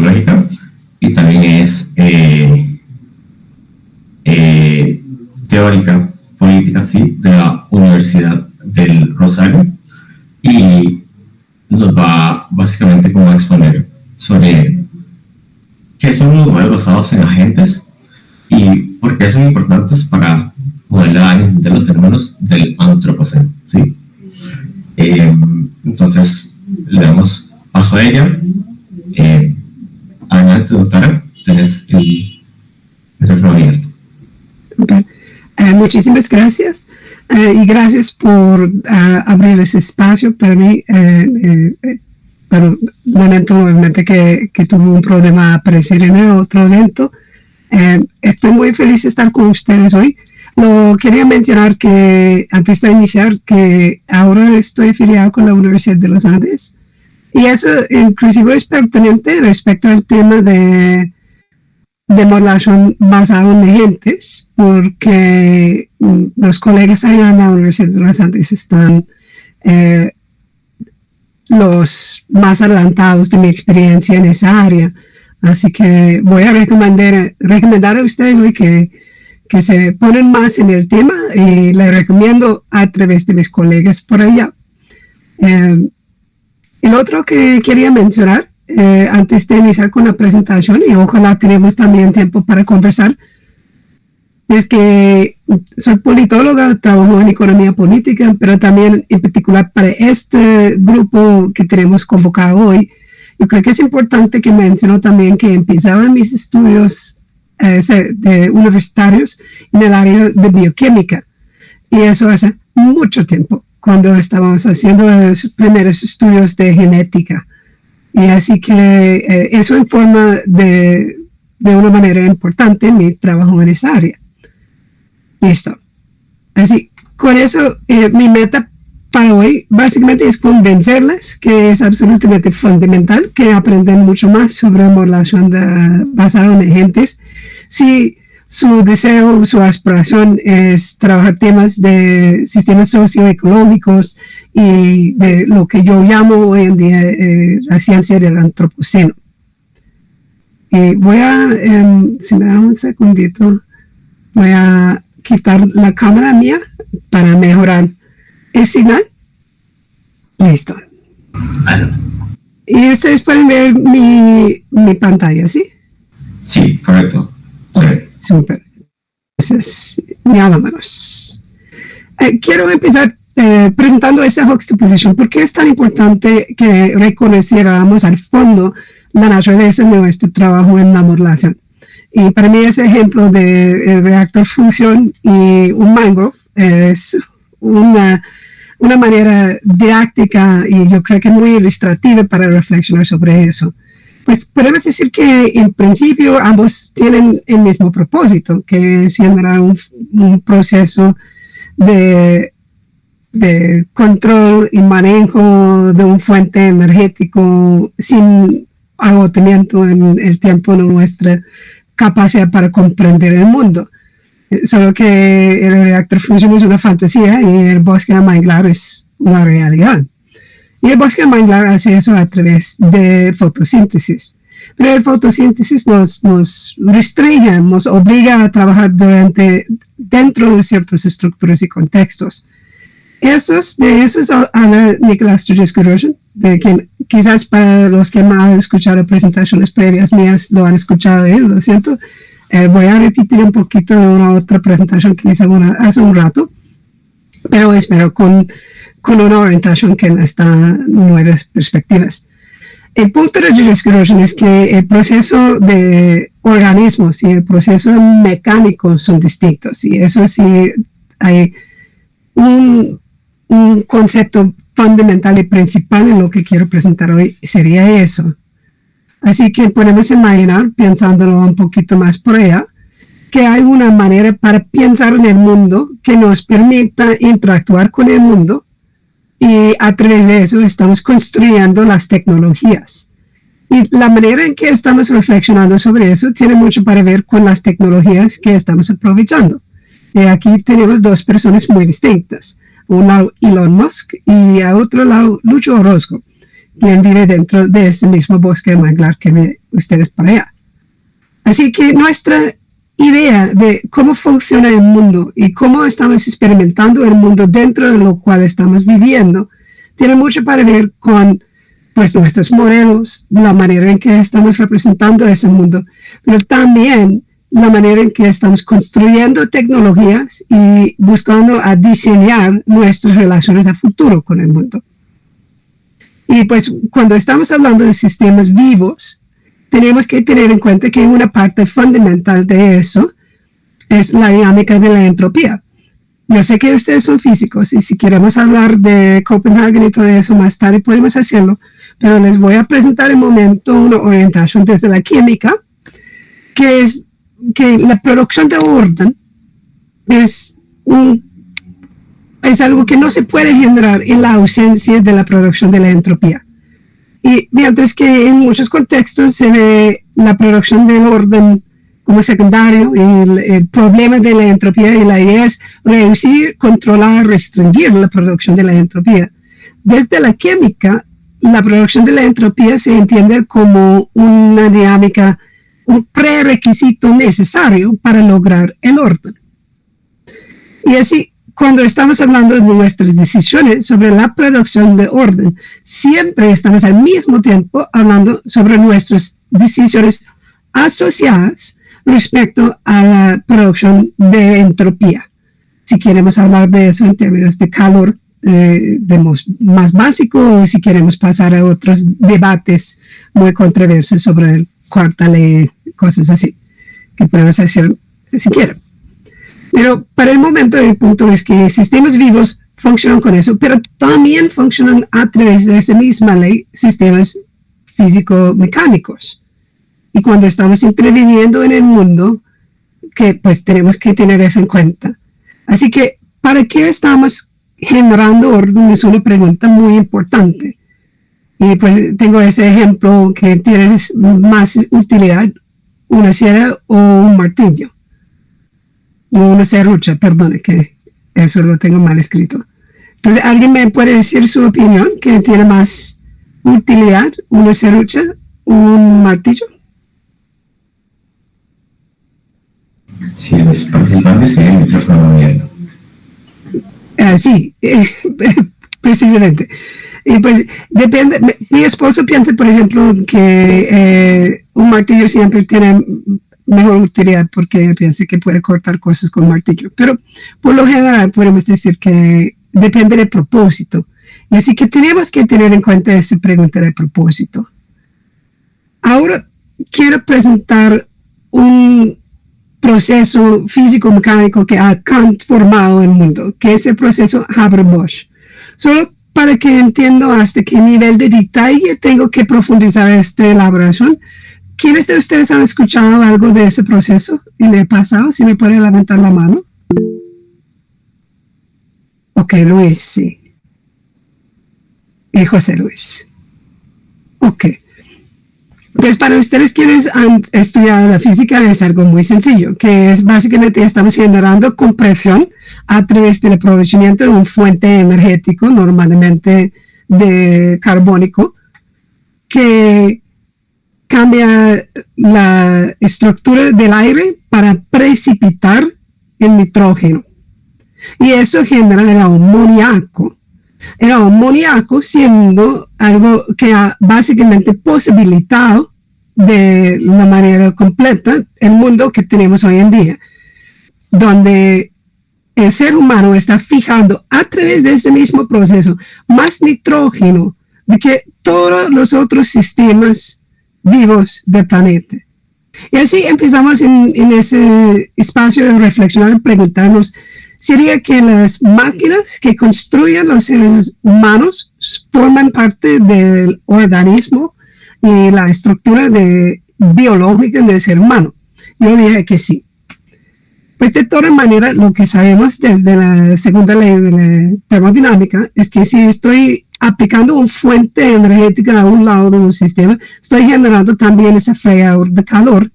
ecológica y también es teórica política, sí, de la Universidad del Rosario, y nos va básicamente como a exponer sobre qué son los modelos basados en agentes y por qué son importantes para modelar y entender los fenómenos del antropoceno, ¿sí? Entonces le damos paso a ella. Adelante, doctora, tenés el micrófono abierto. Okay. Muchísimas gracias y gracias por abrir ese espacio para mí. Pero lamento obviamente que tuve un problema a aparecer en el otro evento. Estoy muy feliz de estar con ustedes hoy. Lo quería mencionar que antes de iniciar que ahora estoy afiliado con la Universidad de los Andes y eso inclusive es pertinente respecto al tema de modelación basada en agentes, porque los colegas allá en la Universidad de los Andes están los más adelantados de mi experiencia en esa área. Así que voy a recomendar a ustedes hoy que se ponen más en el tema y les recomiendo a través de mis colegas por allá. El otro que quería mencionar, antes de iniciar con la presentación, y ojalá tenemos también tiempo para conversar, es que soy politóloga, trabajo en economía política, pero también en particular para este grupo que tenemos convocado hoy, yo creo que es importante que menciono también que empezaba mis estudios universitarios en el área de bioquímica, y eso hace mucho tiempo, cuando estábamos haciendo los primeros estudios de genética. Y así que eso informa de una manera importante mi trabajo en esa área. Listo. Así, con eso, mi meta para hoy básicamente es convencerles que es absolutamente fundamental que aprendan mucho más sobre modelación basada en agentes. Si su deseo, su aspiración es trabajar temas de sistemas socioeconómicos y de lo que yo llamo hoy en día la ciencia del antropoceno. Voy a, si me da un segundito, voy a quitar la cámara mía para mejorar el señal. Listo. Y ustedes pueden ver mi pantalla, ¿sí? Sí, correcto. Okay, súper. Entonces, ya vámonos. Quiero empezar presentando esa juxtaposición. ¿Por qué es tan importante que reconociéramos al fondo la naturaleza de nuestro trabajo en la modelación? Y para mí ese ejemplo de reactor fusión y un mangrove es una manera didáctica y yo creo que muy ilustrativa para reflexionar sobre eso. Pues podemos decir que en principio ambos tienen el mismo propósito, que es generar un proceso de control y manejo de un fuente energético sin agotamiento en el tiempo de nuestra capacidad para comprender el mundo. Solo que el reactor fusión es una fantasía y el bosque de manglar es una realidad. Y el bosque de manglar hace eso a través de fotosíntesis. Pero la fotosíntesis nos restringe, nos obliga a trabajar dentro de ciertas estructuras y contextos. De esos habla Nicholas Trubetsky-Rosen, de quien quizás para los que me han escuchado presentaciones previas mías lo han escuchado él, lo siento. Voy a repetir un poquito de una otra presentación que hice hace un rato, pero espero con una orientación que les da nuevas perspectivas. El punto de Trubetsky-Rosen es que el proceso de organismos y el proceso mecánico son distintos, y eso sí hay un concepto fundamental y principal en lo que quiero presentar hoy, sería eso. Así que podemos imaginar, pensándolo un poquito más por allá, que hay una manera para pensar en el mundo que nos permita interactuar con el mundo, y a través de eso estamos construyendo las tecnologías. Y la manera en que estamos reflexionando sobre eso tiene mucho para ver con las tecnologías que estamos aprovechando. Y aquí tenemos dos personas muy distintas. Un lado Elon Musk y a otro lado Lucho Orozco, quien vive dentro de ese mismo bosque de manglar que ven ustedes por allá. Así que nuestra idea de cómo funciona el mundo y cómo estamos experimentando el mundo dentro de lo cual estamos viviendo tiene mucho para ver con pues nuestros modelos, la manera en que estamos representando ese mundo, pero también la manera en que estamos construyendo tecnologías y buscando a diseñar nuestras relaciones a futuro con el mundo. Y pues cuando estamos hablando de sistemas vivos, tenemos que tener en cuenta que una parte fundamental de eso es la dinámica de la entropía. Yo sé que ustedes son físicos y si queremos hablar de Copenhagen y todo eso más tarde podemos hacerlo, pero les voy a presentar en un momento una orientación desde la química, que es que la producción de orden es algo que no se puede generar en la ausencia de la producción de la entropía. Y mientras que en muchos contextos se ve la producción del orden como secundario, y el problema de la entropía y la idea es reducir, controlar, restringir la producción de la entropía. Desde la química, la producción de la entropía se entiende como una dinámica, un prerequisito necesario para lograr el orden. Y así, cuando estamos hablando de nuestras decisiones sobre la producción de orden, siempre estamos al mismo tiempo hablando sobre nuestras decisiones asociadas respecto a la producción de entropía. Si queremos hablar de eso en términos de calor, más básico, o si queremos pasar a otros debates muy controversios sobre el cuarta ley, cosas así, que podemos hacer si quieren. Pero para el momento el punto es que sistemas vivos funcionan con eso, pero también funcionan a través de esa misma ley sistemas físico-mecánicos. Y cuando estamos interviniendo en el mundo, que pues tenemos que tener eso en cuenta. Así que, ¿para qué estamos generando orden? Es una pregunta muy importante. Y pues tengo ese ejemplo que tiene más utilidad, una sierra o un martillo. O una serrucha, perdone, que eso lo tengo mal escrito. Entonces, ¿alguien me puede decir su opinión? ¿Que tiene más utilidad, una serrucha o un martillo? Sí, los participantes tienen el micrófono abierto. Sí, precisamente. Y pues depende, mi esposo piensa, por ejemplo, que un martillo siempre tiene mejor utilidad porque piensa que puede cortar cosas con martillo. Pero por lo general podemos decir que depende del propósito. Y así que tenemos que tener en cuenta esa pregunta del propósito. Ahora quiero presentar un proceso físico-mecánico que ha transformado el mundo, que es el proceso Haber-Bosch. Solo para que entienda hasta qué nivel de detalle tengo que profundizar esta elaboración. ¿Quiénes de ustedes han escuchado algo de ese proceso en el pasado? Si me puede levantar la mano. Ok, Luis, sí. Y José Luis. Ok. Pues para ustedes quienes han estudiado la física es algo muy sencillo, que es básicamente estamos generando compresión a través del aprovechamiento de un fuente energético, normalmente de carbónico, que cambia la estructura del aire para precipitar el nitrógeno. Y eso genera el amoníaco. El amoníaco siendo algo que ha básicamente posibilitado de una manera completa el mundo que tenemos hoy en día, donde el ser humano está fijando a través de ese mismo proceso más nitrógeno de que todos los otros sistemas vivos del planeta. Y así empezamos en ese espacio de reflexionar y preguntarnos, ¿sería que las máquinas que construyen los seres humanos forman parte del organismo y la estructura biológica del ser humano? Yo diría que sí. Pues de todas maneras, lo que sabemos desde la segunda ley de la termodinámica es que si estoy aplicando una fuente energética a un lado de un sistema, estoy generando también ese fregador de calor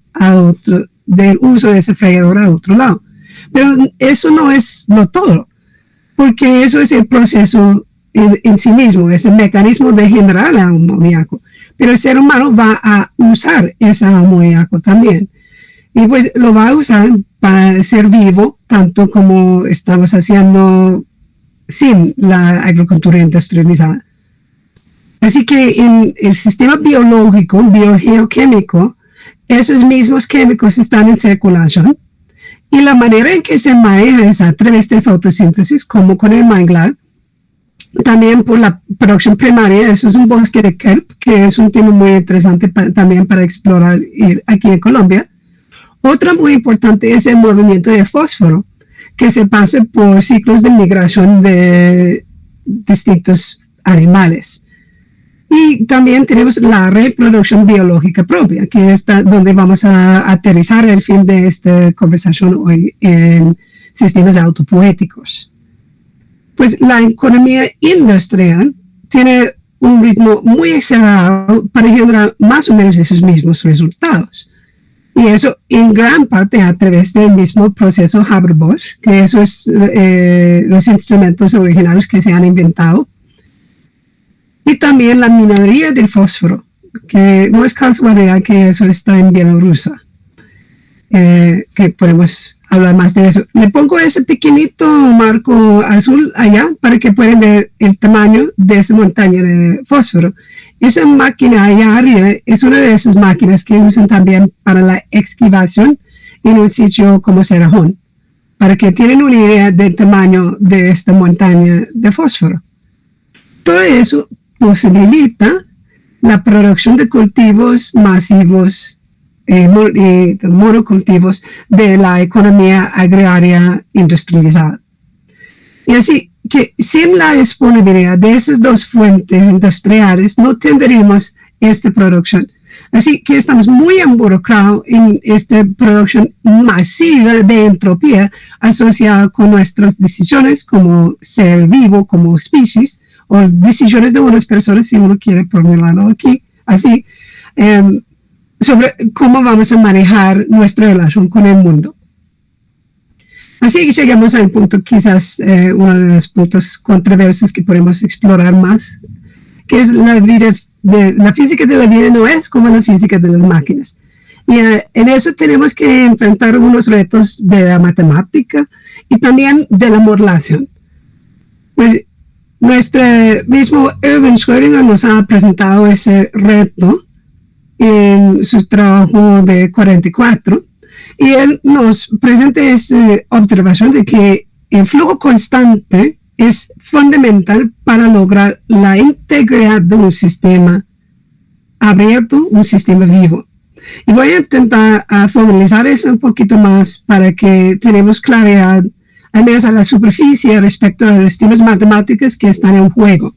del uso de ese fregador a otro lado. Pero eso no es lo todo, porque eso es el proceso en sí mismo, es el mecanismo de generar el amoníaco, pero el ser humano va a usar ese amoníaco también. Y pues lo va a usar para ser vivo, tanto como estamos haciendo sin la agricultura industrializada. Así que en el sistema biológico, biogeoquímico, esos mismos químicos están en circulación y la manera en que se maneja es a través de fotosíntesis, como con el manglar, también por la producción primaria. Eso es un bosque de kelp, que es un tema muy interesante también para explorar aquí en Colombia. Otra muy importante es el movimiento de fósforo, que se pasa por ciclos de migración de distintos animales. Y también tenemos la reproducción biológica propia, que es donde vamos a aterrizar el fin de esta conversación hoy en sistemas autopoéticos. Pues la economía industrial tiene un ritmo muy acelerado para generar más o menos esos mismos resultados. Y eso en gran parte a través del mismo proceso Haber-Bosch, que eso es los instrumentos originales que se han inventado. Y también la minería del fósforo, que no es casualidad que eso está en Bielorrusia, que podemos hablar más de eso. Le pongo ese pequeñito marco azul allá para que puedan ver el tamaño de esa montaña de fósforo. Esa máquina allá arriba es una de esas máquinas que usan también para la excavación en un sitio como Cerrejón, para que tienen una idea del tamaño de esta montaña de fósforo. Todo eso posibilita la producción de cultivos masivos, monocultivos de la economía agraria industrializada. Y así que sin la disponibilidad de esas dos fuentes industriales no tendríamos esta producción. Así que estamos muy involucrados en esta producción masiva de entropía asociada con nuestras decisiones como ser vivo, como species, o decisiones de unas personas, si uno quiere formularlo aquí, así, sobre cómo vamos a manejar nuestra relación con el mundo. Así que llegamos al punto, quizás uno de los puntos controversios que podemos explorar más, que es la física de la vida no es como la física de las máquinas. Y en eso tenemos que enfrentar unos retos de la matemática y también de la modelación. Pues nuestro mismo Erwin Schrödinger nos ha presentado ese reto en su trabajo de 44 y él nos presenta esa observación de que el flujo constante es fundamental para lograr la integridad de un sistema abierto, un sistema vivo. Y voy a intentar formalizar eso un poquito más para que tenemos claridad al menos a la superficie respecto a los temas matemáticos que están en juego.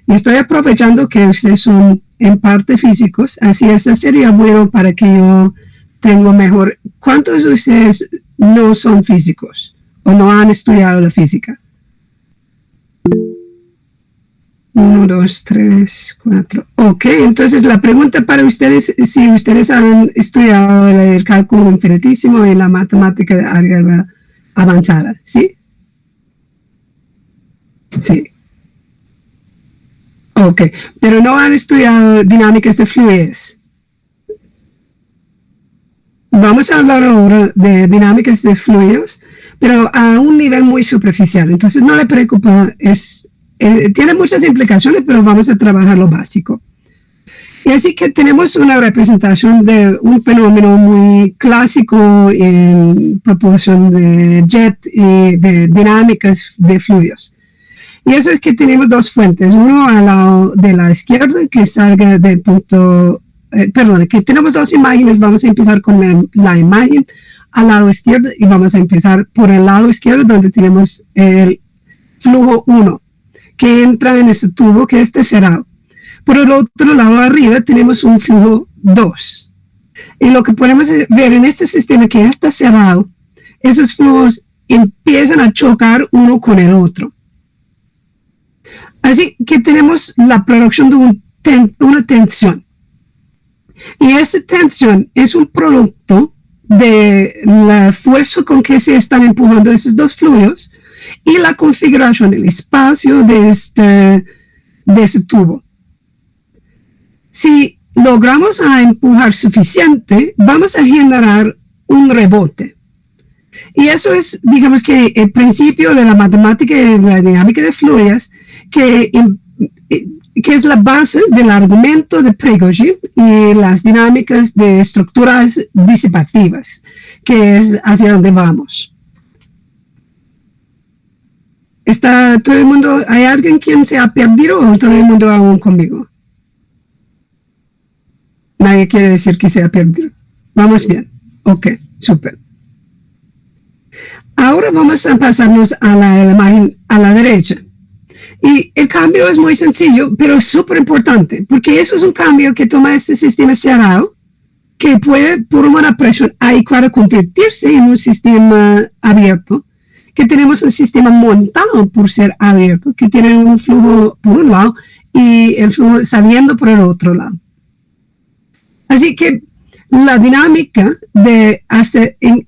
Y estoy aprovechando que ustedes son en parte físicos, así eso sería bueno para que yo tenga mejor. ¿Cuántos de ustedes no son físicos o no han estudiado la física? 1, 2, 3, 4. Ok, entonces la pregunta para ustedes, si ustedes han estudiado el cálculo infinitísimo y la matemática de álgebra avanzada, ¿sí? Sí. Ok, pero no han estudiado dinámicas de fluidez. Vamos a hablar ahora de dinámicas de fluidos, pero a un nivel muy superficial. Entonces no le preocupa, tiene muchas implicaciones, pero vamos a trabajar lo básico. Y así que tenemos una representación de un fenómeno muy clásico en proporción de jet y de dinámicas de fluidos. Y eso es que tenemos dos fuentes, uno al lado de la izquierda que salga del punto, que tenemos dos imágenes, vamos a empezar con la imagen al lado izquierdo y vamos a empezar por el lado izquierdo donde tenemos el flujo 1 que entra en ese tubo que está cerrado. Por el otro lado arriba tenemos un flujo 2. Y lo que podemos ver en este sistema que ya está cerrado, esos flujos empiezan a chocar uno con el otro. Así que tenemos la producción de una tensión. Y esa tensión es un producto de la fuerza con que se están empujando esos dos fluidos y la configuración, el espacio de ese tubo. Si logramos empujar suficiente, vamos a generar un rebote. Y eso es, digamos que el principio de la matemática y de la dinámica de fluidos, que es la base del argumento de Prigogine y las dinámicas de estructuras disipativas, que es hacia donde vamos. ¿Está todo el mundo, hay alguien quien se ha perdido o todo el mundo aún conmigo? Nadie quiere decir que se ha perdido. Vamos bien. Ok, súper. Ahora vamos a pasarnos a la imagen a la derecha. Y el cambio es muy sencillo, pero es súper importante, porque eso es un cambio que toma este sistema cerrado, que puede, por una presión adecuada, convertirse en un sistema abierto, que tenemos un sistema montado por ser abierto, que tiene un flujo por un lado y el flujo saliendo por el otro lado. Así que la dinámica de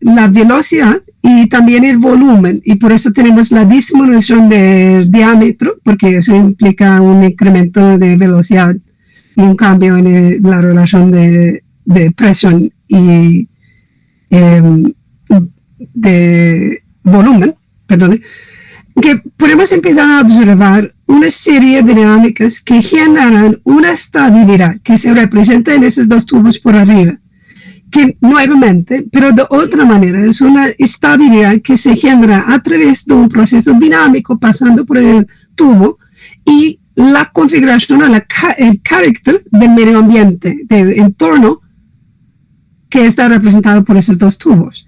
la velocidad y también el volumen, y por eso tenemos la disminución del diámetro, porque eso implica un incremento de velocidad y un cambio en la relación de presión y de volumen, perdón, que podemos empezar a observar una serie de dinámicas que generan una estabilidad que se representa en esos dos tubos por arriba, que nuevamente, pero de otra manera, es una estabilidad que se genera a través de un proceso dinámico pasando por el tubo y la configuración, el carácter del medio ambiente, del entorno que está representado por esos dos tubos.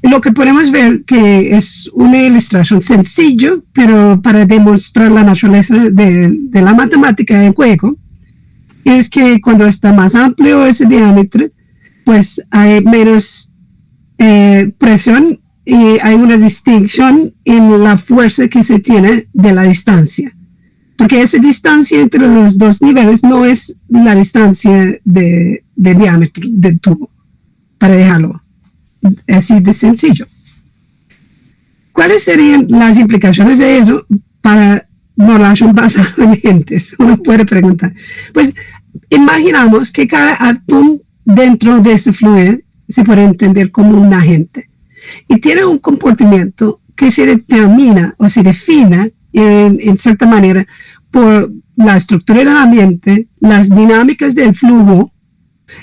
Y lo que podemos ver que es una ilustración sencilla, pero para demostrar la naturaleza de la matemática en juego, es que cuando está más amplio ese diámetro, pues hay menos presión y hay una distinción en la fuerza que se tiene de la distancia. Porque esa distancia entre los dos niveles no es la distancia de diámetro del tubo, para dejarlo así de sencillo. ¿Cuáles serían las implicaciones de eso para modelación basada en agentes? Uno puede preguntar. Pues imaginamos que cada átomo dentro de ese fluido se puede entender como un agente y tiene un comportamiento que se determina o se define en cierta manera por la estructura del ambiente, las dinámicas del flujo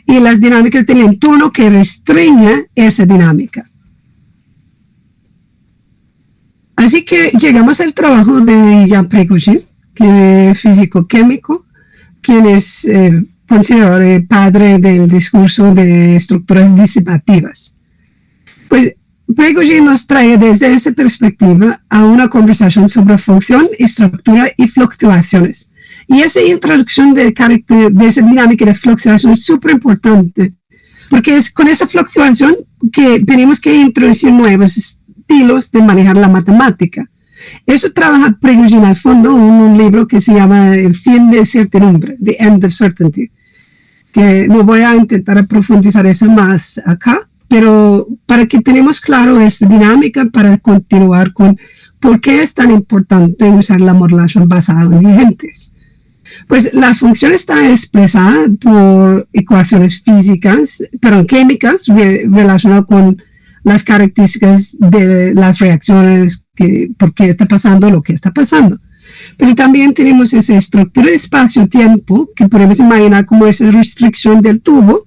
y las dinámicas del entorno que restringe esa dinámica. Así que llegamos al trabajo de Jan Prigogine, que es físico-químico, quien es considerado el padre del discurso de estructuras disipativas. Pues Prigogine nos trae desde esa perspectiva a una conversación sobre función, estructura y fluctuaciones. Y esa introducción del carácter de esa dinámica de fluctuación es súper importante, porque es con esa fluctuación que tenemos que introducir nuevos estilos de manejar la matemática. Eso trabaja Prigogine al fondo en un libro que se llama El fin de certidumbre, The End of Certainty, que no voy a intentar profundizar eso más acá, pero para que tenemos claro esta dinámica para continuar con por qué es tan importante usar la modelación basada en agentes. Pues la función está expresada por ecuaciones químicas relacionadas con las características de las reacciones, por qué está pasando lo que está pasando. Pero también tenemos esa estructura de espacio-tiempo que podemos imaginar como esa restricción del tubo.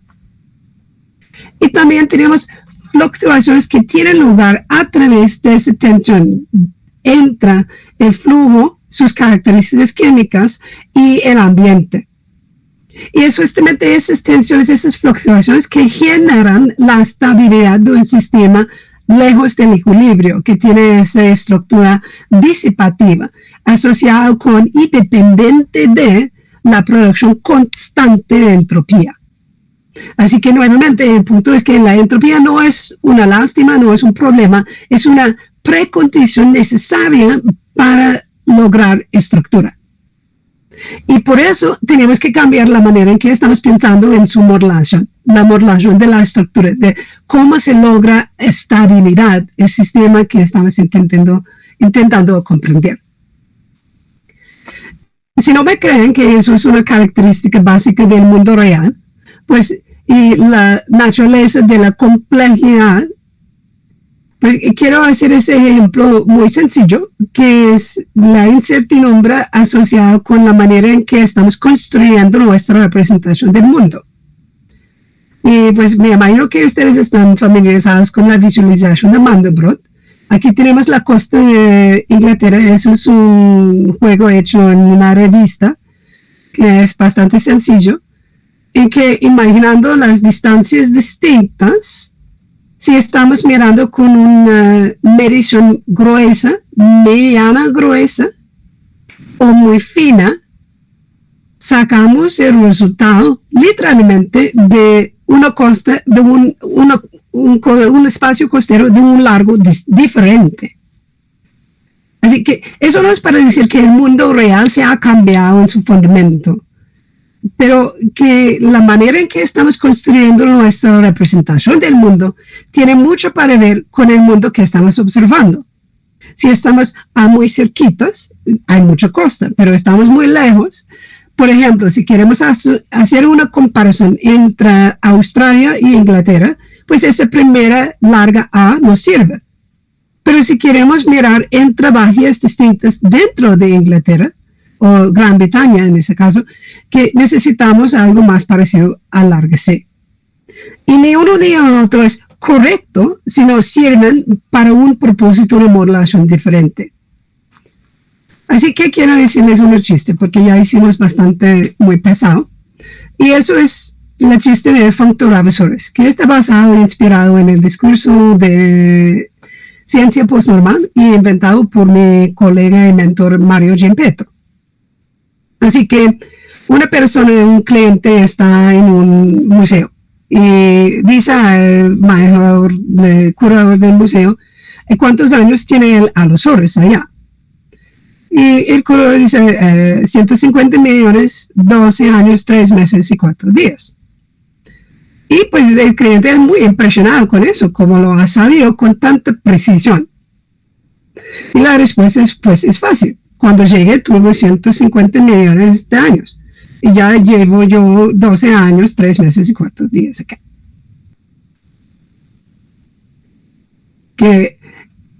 Y también tenemos fluctuaciones que tienen lugar a través de esa tensión entre el flujo, sus características químicas y el ambiente. Y es justamente esas tensiones, esas fluctuaciones que generan la estabilidad de un sistema lejos del equilibrio, que tiene esa estructura disipativa, asociada con y dependiente de la producción constante de entropía. Así que nuevamente el punto es que la entropía no es una lástima, no es un problema, es una precondición necesaria para lograr estructura. Y por eso tenemos que cambiar la manera en que estamos pensando en su modelación, la modelación de la estructura, de cómo se logra estabilidad, el sistema que estamos intentando intentando comprender. Si no me creen que eso es una característica básica del mundo real, pues y la naturaleza de la complejidad, pues quiero hacer ese ejemplo muy sencillo, que es la incertidumbre asociada con la manera en que estamos construyendo nuestra representación del mundo. Y pues me imagino que ustedes están familiarizados con la visualización de Mandelbrot. Aquí tenemos la costa de Inglaterra. Eso es un juego hecho en una revista que es bastante sencillo, en que imaginando las distancias distintas, si estamos mirando con una medición gruesa, mediana gruesa o muy fina, sacamos el resultado literalmente de una costa, de un espacio costero de un largo diferente. Así que eso no es para decir que el mundo real se ha cambiado en su fundamento, pero que la manera en que estamos construyendo nuestra representación del mundo tiene mucho para ver con el mundo que estamos observando. Si estamos muy cerquitas, hay mucha costa, pero estamos muy lejos. Por ejemplo, si queremos hacer una comparación entre Australia y Inglaterra, pues esa primera larga A nos sirve. Pero si queremos mirar entre bahías distintas dentro de Inglaterra, o Gran Bretaña en ese caso, que necesitamos algo más parecido a larga C. Y ni uno ni otro es correcto, sino sirven para un propósito de modulación diferente. Así que quiero decirles un chiste, porque ya hicimos bastante muy pesado. Y eso es el chiste de Functor-Ravesores, que está basado e inspirado en el discurso de ciencia postnormal y inventado por mi colega y mentor Mario Giampetro. Así que una persona, un cliente está en un museo y dice al curador del museo, ¿cuántos años tiene el Allosaurus allá? Y el curador dice, 150 millones, 12 años, 3 meses y 4 días. Y pues el cliente es muy impresionado con eso, como lo ha sabido con tanta precisión. Y la respuesta es fácil. Cuando llegue tuve 150 millones de años. Y ya llevo yo 12 años, 3 meses y 4 días acá. Que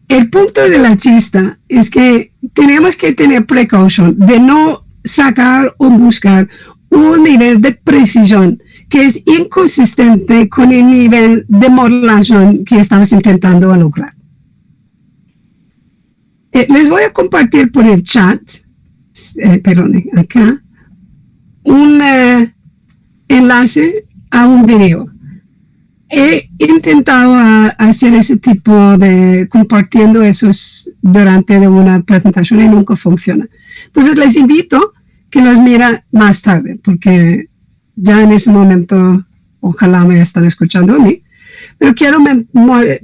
el punto de la chista es que tenemos que tener precaución de no sacar o buscar un nivel de precisión que es inconsistente con el nivel de modulación que estamos intentando lograr. Les voy a compartir por el chat, acá, un enlace a un video. He intentado hacer ese tipo de compartiendo esos durante una presentación y nunca funciona. Entonces les invito que los miren más tarde, porque ya en ese momento ojalá me están escuchando a mí. Pero quiero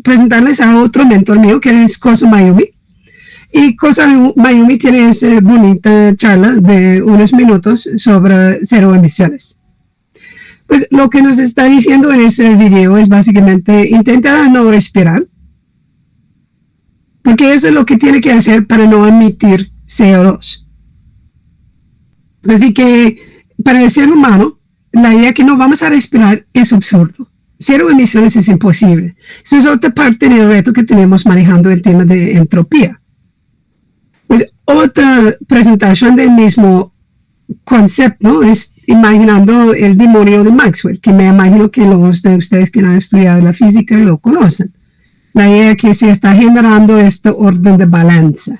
presentarles a otro mentor mío que es Kozo Mayumi. Y Kozo Mayumi tiene esa bonita charla de unos minutos sobre cero emisiones. Pues lo que nos está diciendo en ese video es básicamente intentar no respirar, porque eso es lo que tiene que hacer para no emitir CO2. Así que para el ser humano, la idea que no vamos a respirar es absurdo. Cero emisiones es imposible. Esa es otra parte del reto que tenemos manejando el tema de entropía. Pues otra presentación del mismo concepto es imaginando el demonio de Maxwell, que me imagino que los de ustedes que no han estudiado la física lo conocen. La idea que se está generando este orden de balanza.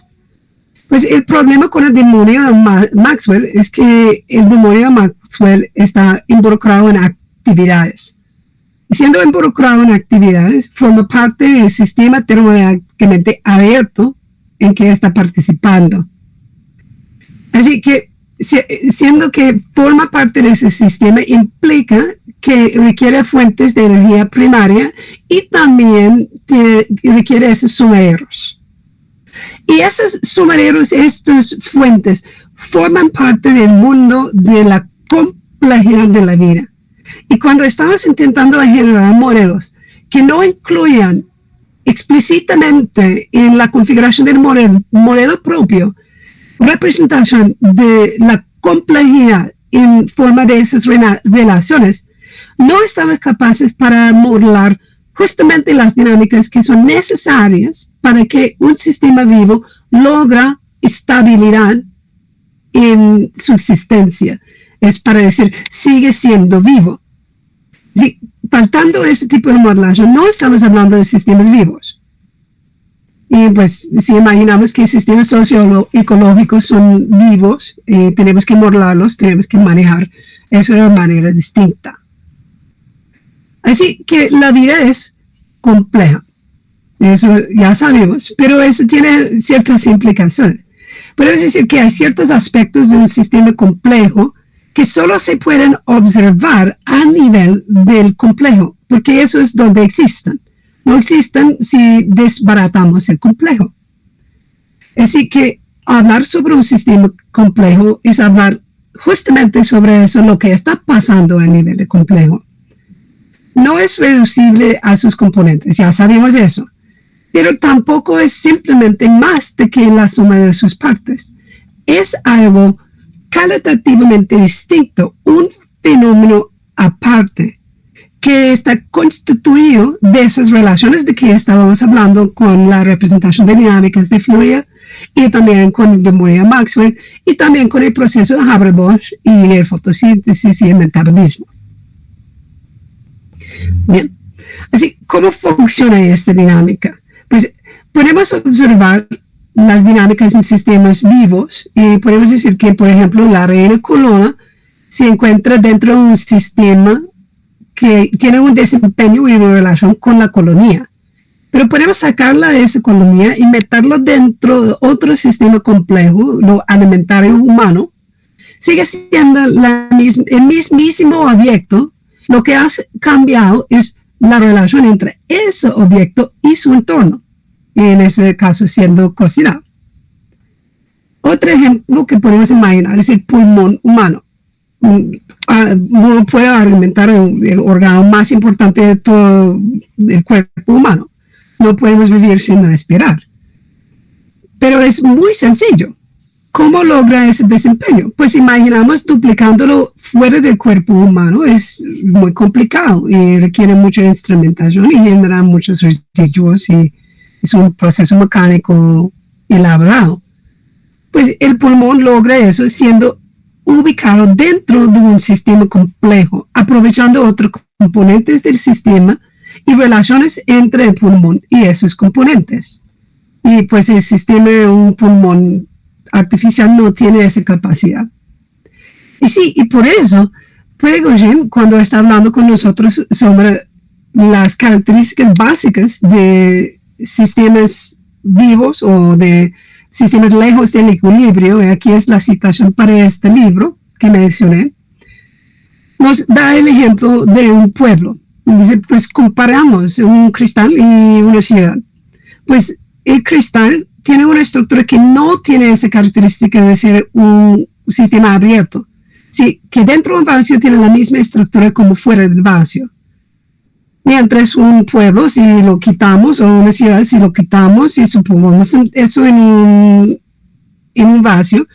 Pues el problema con el demonio de Maxwell es que el demonio de Maxwell está involucrado en actividades. Y siendo involucrado en actividades, forma parte del sistema termodinámicamente abierto en que está participando. Así que, siendo que forma parte de ese sistema, implica que requiere fuentes de energía primaria y también requiere esos sumereros. Y esos sumereros, estas fuentes, forman parte del mundo de la complejidad de la vida. Y cuando estamos intentando generar modelos que no incluyan explícitamente en la configuración del modelo propio, representación de la complejidad en forma de esas relaciones, no estamos capaces para modelar justamente las dinámicas que son necesarias para que un sistema vivo logra estabilidad en su existencia. Es para decir, sigue siendo vivo. Sí, faltando ese tipo de modelación, no estamos hablando de sistemas vivos. Y pues si imaginamos que sistemas socioecológicos son vivos, tenemos que modelarlos, tenemos que manejar eso de manera distinta. Así que la vida es compleja, eso ya sabemos, pero eso tiene ciertas implicaciones. Podemos decir que hay ciertos aspectos de un sistema complejo que solo se pueden observar a nivel del complejo, porque eso es donde existen. No existen si desbaratamos el complejo. Así que hablar sobre un sistema complejo es hablar justamente sobre eso, lo que está pasando a nivel de complejo. No es reducible a sus componentes, ya sabemos eso, pero tampoco es simplemente más de que la suma de sus partes. Es algo calitativamente distinto, un fenómeno aparte, que está constituido de esas relaciones de que estábamos hablando con la representación de dinámicas de fluidez y también con de Moyer-Maxwell y también con el proceso de Haber-Bosch y el fotosíntesis y el metabolismo. Bien, así, ¿cómo funciona esta dinámica? Pues podemos observar las dinámicas en sistemas vivos y podemos decir que, por ejemplo, la reina colona se encuentra dentro de un sistema que tiene un desempeño y una relación con la colonia. Pero podemos sacarla de esa colonia y meterlo dentro de otro sistema complejo, lo alimentario humano. Sigue siendo el mismísimo objeto. Lo que ha cambiado es la relación entre ese objeto y su entorno, en ese caso siendo cocida. Otro ejemplo que podemos imaginar es el pulmón humano. Uno puede argumentar el órgano más importante de todo el cuerpo humano. No podemos vivir sin respirar. Pero es muy sencillo. ¿Cómo logra ese desempeño? Pues imaginamos duplicándolo fuera del cuerpo humano. Es muy complicado y requiere mucha instrumentación y genera muchos residuos y es un proceso mecánico elaborado. Pues el pulmón logra eso siendo ubicado dentro de un sistema complejo, aprovechando otros componentes del sistema y relaciones entre el pulmón y esos componentes. Y pues el sistema de un pulmón artificial no tiene esa capacidad. Y sí, y por eso, Prigogine, cuando está hablando con nosotros sobre las características básicas de sistemas vivos o de sistemas lejos del equilibrio, aquí es la citación para este libro que mencioné, nos da el ejemplo de un pueblo. Dice, pues comparamos un cristal y una ciudad. Pues el cristal tiene una estructura que no tiene esa característica de ser un sistema abierto. Sí, que dentro de un vacío tiene la misma estructura como fuera del vacío. Mientras un pueblo, si lo quitamos, o una ciudad, si lo quitamos, si supongamos eso en un vacío,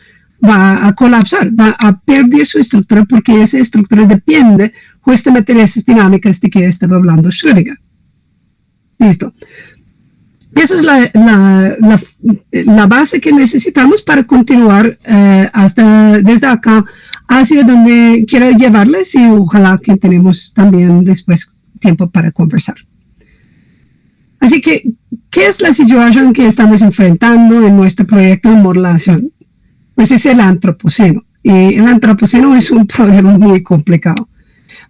va a colapsar, va a perder su estructura porque esa estructura depende justamente de esas dinámicas de que estaba hablando Schrödinger. Listo. Esa es la base que necesitamos para continuar desde acá hacia donde quiero llevarles y ojalá que tenemos también después tiempo para conversar. Así que, ¿qué es la situación que estamos enfrentando en nuestro proyecto de modelación? Pues es el antropoceno. Y el antropoceno es un problema muy complicado.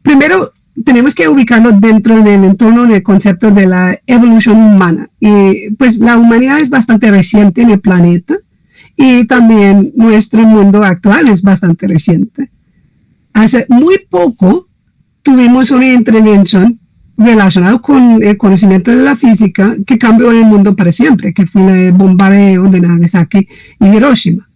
Primero, tenemos que ubicarlo dentro del entorno del concepto de la evolución humana. Y pues la humanidad es bastante reciente en el planeta y también nuestro mundo actual es bastante reciente. Hace muy poco tuvimos una intervención relacionada con el conocimiento de la física que cambió el mundo para siempre, que fue el bombardeo de Nagasaki y Hiroshima.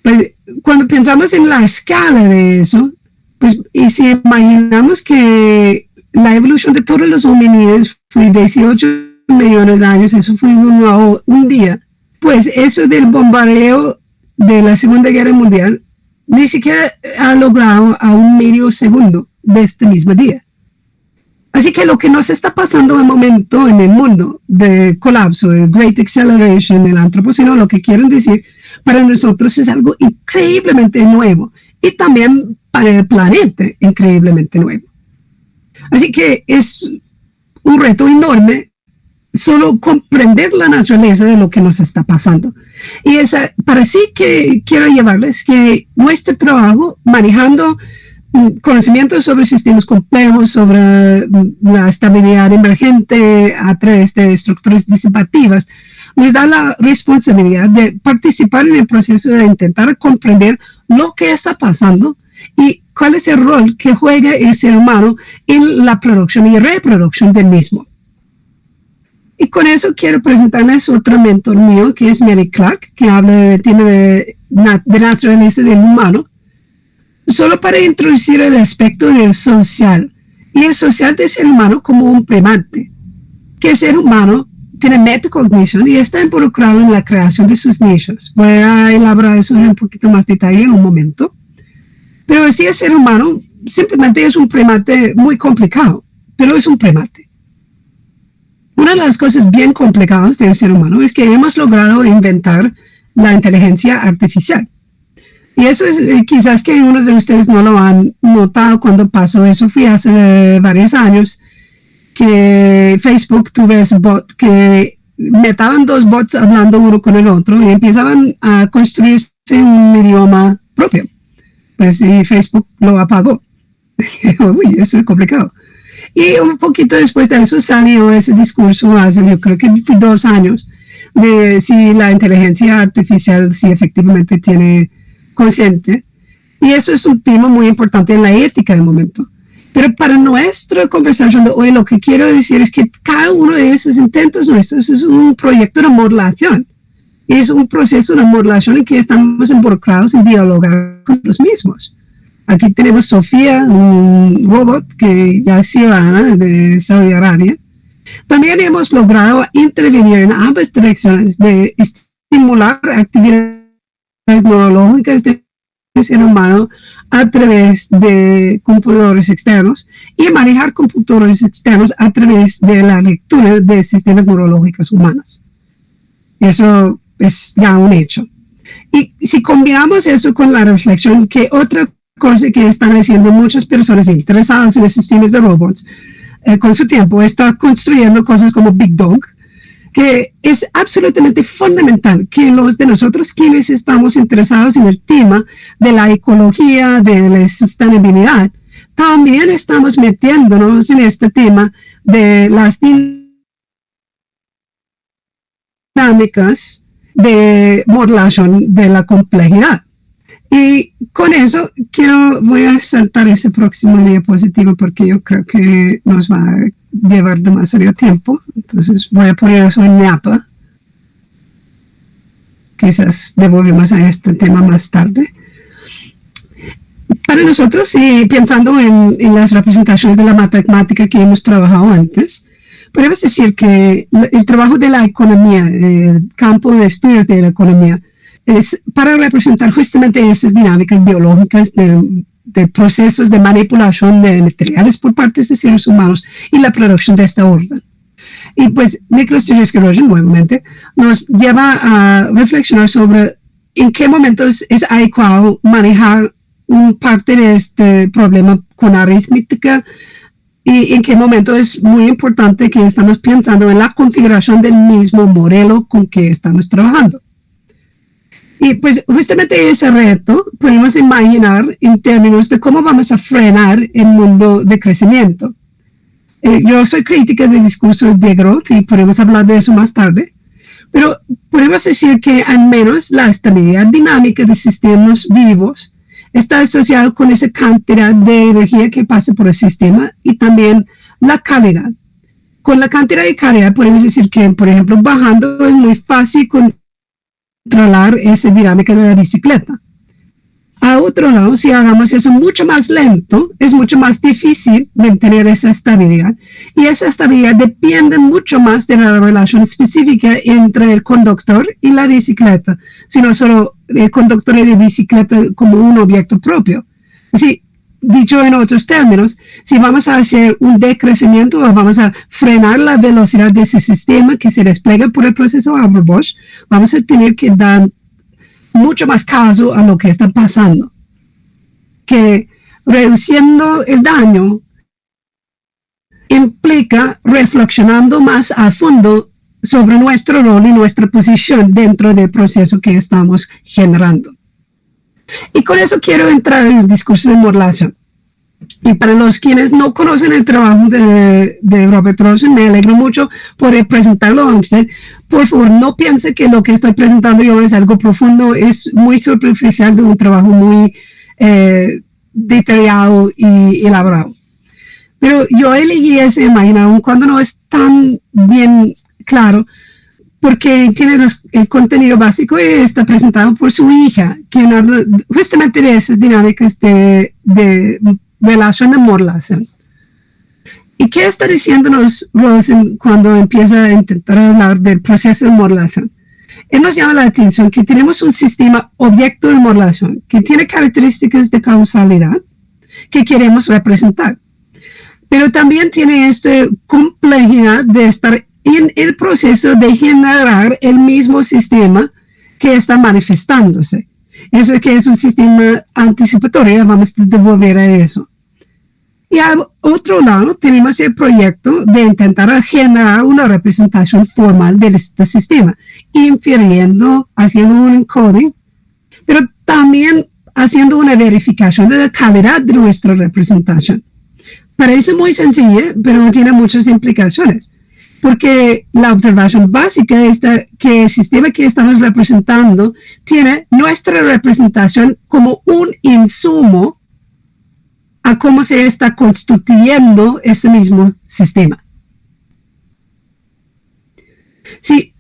Pues, cuando pensamos en la escala de eso, pues, y si imaginamos que la evolución de todos los homínidos fue 18 millones de años, eso fue un día. Pues eso del bombardeo de la Segunda Guerra Mundial ni siquiera ha logrado a un medio segundo de este mismo día. Así que lo que nos está pasando en el momento en el mundo de colapso, de Great Acceleration, el antropoceno, lo que quieren decir, para nosotros es algo increíblemente nuevo y también para el planeta increíblemente nuevo. Así que es un reto enorme solo comprender la naturaleza de lo que nos está pasando. Y para sí que quiero llevarles que nuestro trabajo manejando conocimientos sobre sistemas complejos, sobre la estabilidad emergente a través de estructuras disipativas, nos da la responsabilidad de participar en el proceso de intentar comprender lo que está pasando y cuál es el rol que juega el ser humano en la producción y reproducción del mismo. Y con eso quiero presentarles otro mentor mío, que es Mary Clark, que habla del tema de naturaleza del humano, solo para introducir el aspecto del social, y el social del ser humano como un primate, que el ser humano tiene metacognición y está involucrado en la creación de sus nichos. Voy a elaborar eso en un poquito más detalle en un momento. Pero así el ser humano simplemente es un primate muy complicado, pero es un primate. Una de las cosas bien complicadas del ser humano es que hemos logrado inventar la inteligencia artificial. Y eso es quizás que unos de ustedes no lo han notado cuando pasó. Eso fue hace varios años que Facebook tuvo ese bot que metaban dos bots hablando uno con el otro y empezaban a construirse un idioma propio. Pues y Facebook lo apagó. Uy, eso es complicado. Y un poquito después de eso salió ese discurso hace, yo creo que fue 2 años, de si la inteligencia artificial si efectivamente tiene consciente. Y eso es un tema muy importante en la ética del momento. Pero para nuestra conversación de hoy, lo que quiero decir es que cada uno de esos intentos nuestros es un proyecto de modelación. Es un proceso de modelación en que estamos involucrados en dialogar con los mismos. Aquí tenemos Sofía, un robot que ya es ciudadana de Saudi Arabia. También hemos logrado intervenir en ambas direcciones de estimular actividades neurológicas del ser humano a través de computadores externos y manejar computadores externos a través de la lectura de sistemas neurológicos humanos. Eso es ya un hecho. Y si combinamos eso con la reflexión, que otra cosa que están haciendo muchas personas interesadas en los sistemas de robots con su tiempo, está construyendo cosas como Big Dog, que es absolutamente fundamental que los de nosotros quienes estamos interesados en el tema de la ecología, de la sostenibilidad, también estamos metiéndonos en este tema de las dinámicas de modelación de la complejidad. Y con eso voy a saltar ese próximo diapositivo porque yo creo que nos va a llevar demasiado tiempo. Entonces voy a poner eso en ñapa. Quizás devolvemos a este tema más tarde. Para nosotros, y pensando en las representaciones de la matemática que hemos trabajado antes, podemos decir que el trabajo de la economía, el campo de estudios de la economía, es para representar justamente esas dinámicas biológicas de procesos de manipulación de materiales por parte de seres humanos y la producción de esta orden. Y pues MicroStrategic Erosion nuevamente nos lleva a reflexionar sobre en qué momentos es adecuado manejar parte de este problema con aritmética y en qué momento es muy importante que estamos pensando en la configuración del mismo modelo con que estamos trabajando. Y pues justamente ese reto podemos imaginar en términos de cómo vamos a frenar el mundo de crecimiento. Yo soy crítica del discurso de growth y podemos hablar de eso más tarde, pero podemos decir que al menos la estabilidad dinámica de sistemas vivos está asociada con esa cantidad de energía que pasa por el sistema y también la calidad. Con la cantidad de calidad podemos decir que, por ejemplo, bajando es muy fácil controlar esa dinámica de la bicicleta. A otro lado, si hagamos eso mucho más lento, es mucho más difícil mantener esa estabilidad. Y esa estabilidad depende mucho más de la relación específica entre el conductor y la bicicleta, sino solo el conductor y la bicicleta como un objeto propio. Así, dicho en otros términos, si vamos a hacer un decrecimiento o vamos a frenar la velocidad de ese sistema que se despliega por el proceso Haber-Bosch, vamos a tener que dar mucho más caso a lo que está pasando, que reduciendo el daño implica reflexionando más a fondo sobre nuestro rol y nuestra posición dentro del proceso que estamos generando. Y con eso quiero entrar en el discurso de Morlason. Y para los quienes no conocen el trabajo de Robert Rosen, me alegro mucho por presentarlo a usted. Por favor, no piense que lo que estoy presentando yo es algo profundo, es muy superficial de un trabajo muy detallado y elaborado. Pero yo elegí esa imagen, aun cuando no es tan bien claro, porque tiene el contenido básico y está presentado por su hija, quien habla justamente de esas dinámicas de relación de Morlason. ¿Y qué está diciéndonos Rosen cuando empieza a intentar hablar del proceso de Morlason? Él nos llama la atención que tenemos un sistema objeto de Morlason que tiene características de causalidad que queremos representar, pero también tiene esta complejidad de estar en el proceso de generar el mismo sistema que está manifestándose. Eso es que es un sistema anticipatorio, vamos a devolver a eso. Y al otro lado tenemos el proyecto de intentar generar una representación formal de este sistema, infiriendo, haciendo un encoding, pero también haciendo una verificación de la calidad de nuestra representación. Parece muy sencilla, pero tiene muchas implicaciones, porque la observación básica es que el sistema que estamos representando tiene nuestra representación como un insumo a cómo se está constituyendo ese mismo sistema. Si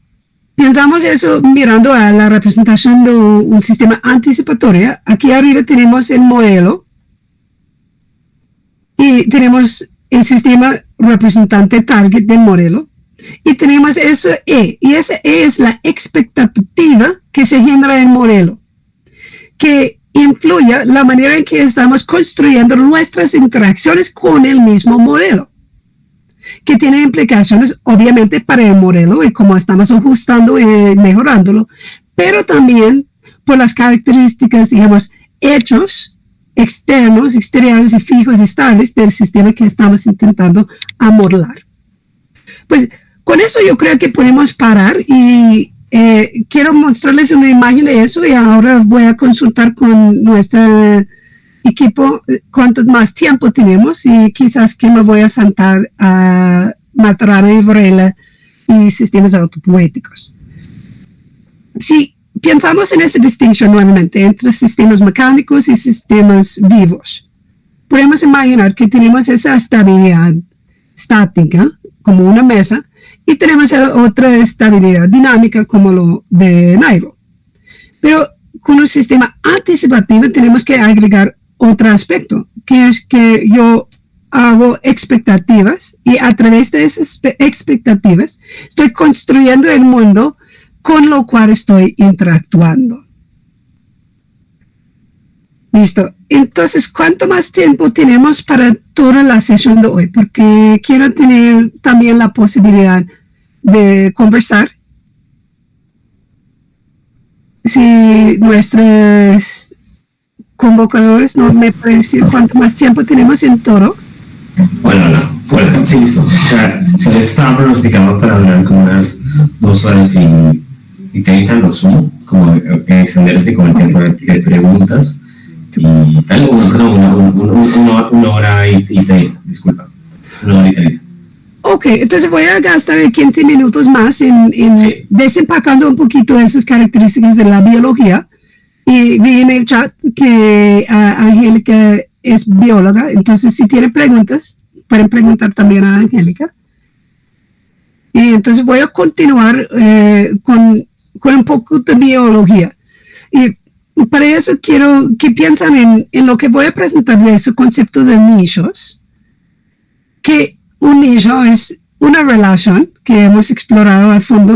pensamos eso mirando a la representación de un sistema anticipatorio, aquí arriba tenemos el modelo y tenemos el sistema representante target del modelo y tenemos eso E, y ese E es la expectativa que se genera en el modelo, que influye la manera en que estamos construyendo nuestras interacciones con el mismo modelo, que tiene implicaciones obviamente para el modelo y cómo estamos ajustando y mejorándolo, pero también por las características, digamos, hechos externos, exteriores y fijos y estables del sistema que estamos intentando amodelar. Pues con eso yo creo que podemos parar y quiero mostrarles una imagen de eso y ahora voy a consultar con nuestro equipo cuánto más tiempo tenemos y quizás que me voy a saltar a Maturana y Varela y sistemas autopoéticos. Si pensamos en esa distinción nuevamente entre sistemas mecánicos y sistemas vivos, podemos imaginar que tenemos esa estabilidad estática como una mesa y tenemos otra estabilidad dinámica como lo de Nairo. Pero con un sistema anticipativo tenemos que agregar otro aspecto, que es que yo hago expectativas y a través de esas expectativas estoy construyendo el mundo con lo cual estoy interactuando. Listo. Entonces, ¿cuánto más tiempo tenemos para toda la sesión de hoy? Porque quiero tener también la posibilidad de conversar. Si nuestros convocadores nos me pueden decir cuánto más tiempo tenemos en todo. Hola, sí, listo. O sea, se les estaba pronosticando para hablar como unas 2 horas y 30 lo sumo, como extenderse con el tiempo de preguntas y tal, una hora y 30, disculpa, 1 hora y 30. Ok, entonces voy a gastar 15 minutos más en sí, desempacando un poquito esas características de la biología. Y vi en el chat que Angélica es bióloga, entonces si tienen preguntas, pueden preguntar también a Angélica. Y entonces voy a continuar con un poco de biología. Y para eso quiero que piensen en lo que voy a presentar de ese concepto de nichos, que un nicho es una relación que hemos explorado a fondo,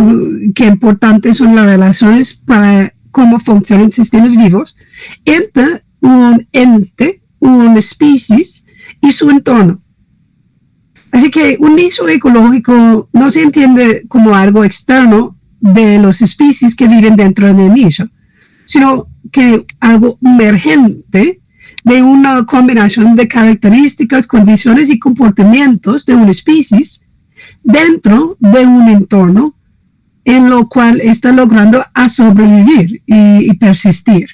qué importantes son las relaciones para cómo funcionan sistemas vivos, entre un ente, una especie y su entorno. Así que un nicho ecológico no se entiende como algo externo de las especies que viven dentro del nicho, sino que algo emergente de una combinación de características, condiciones y comportamientos de una especie dentro de un entorno en lo cual está logrando a sobrevivir y persistir.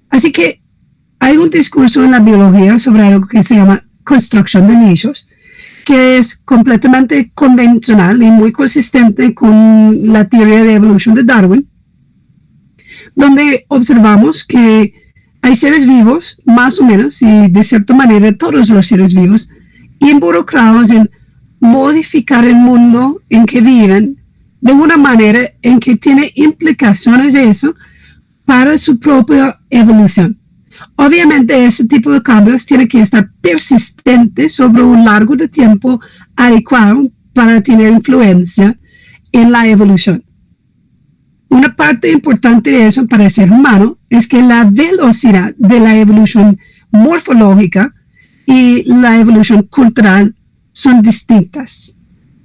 Así que hay un discurso en la biología sobre algo que se llama construcción de nichos, que es completamente convencional y muy consistente con la teoría de evolución de Darwin, donde observamos que hay seres vivos, más o menos, y de cierta manera todos los seres vivos, involucrados en modificar el mundo en que viven de una manera en que tiene implicaciones de eso para su propia evolución. Obviamente ese tipo de cambios tiene que estar persistente sobre un largo de tiempo adecuado para tener influencia en la evolución. Una parte importante de eso para el ser humano es que la velocidad de la evolución morfológica y la evolución cultural son distintas.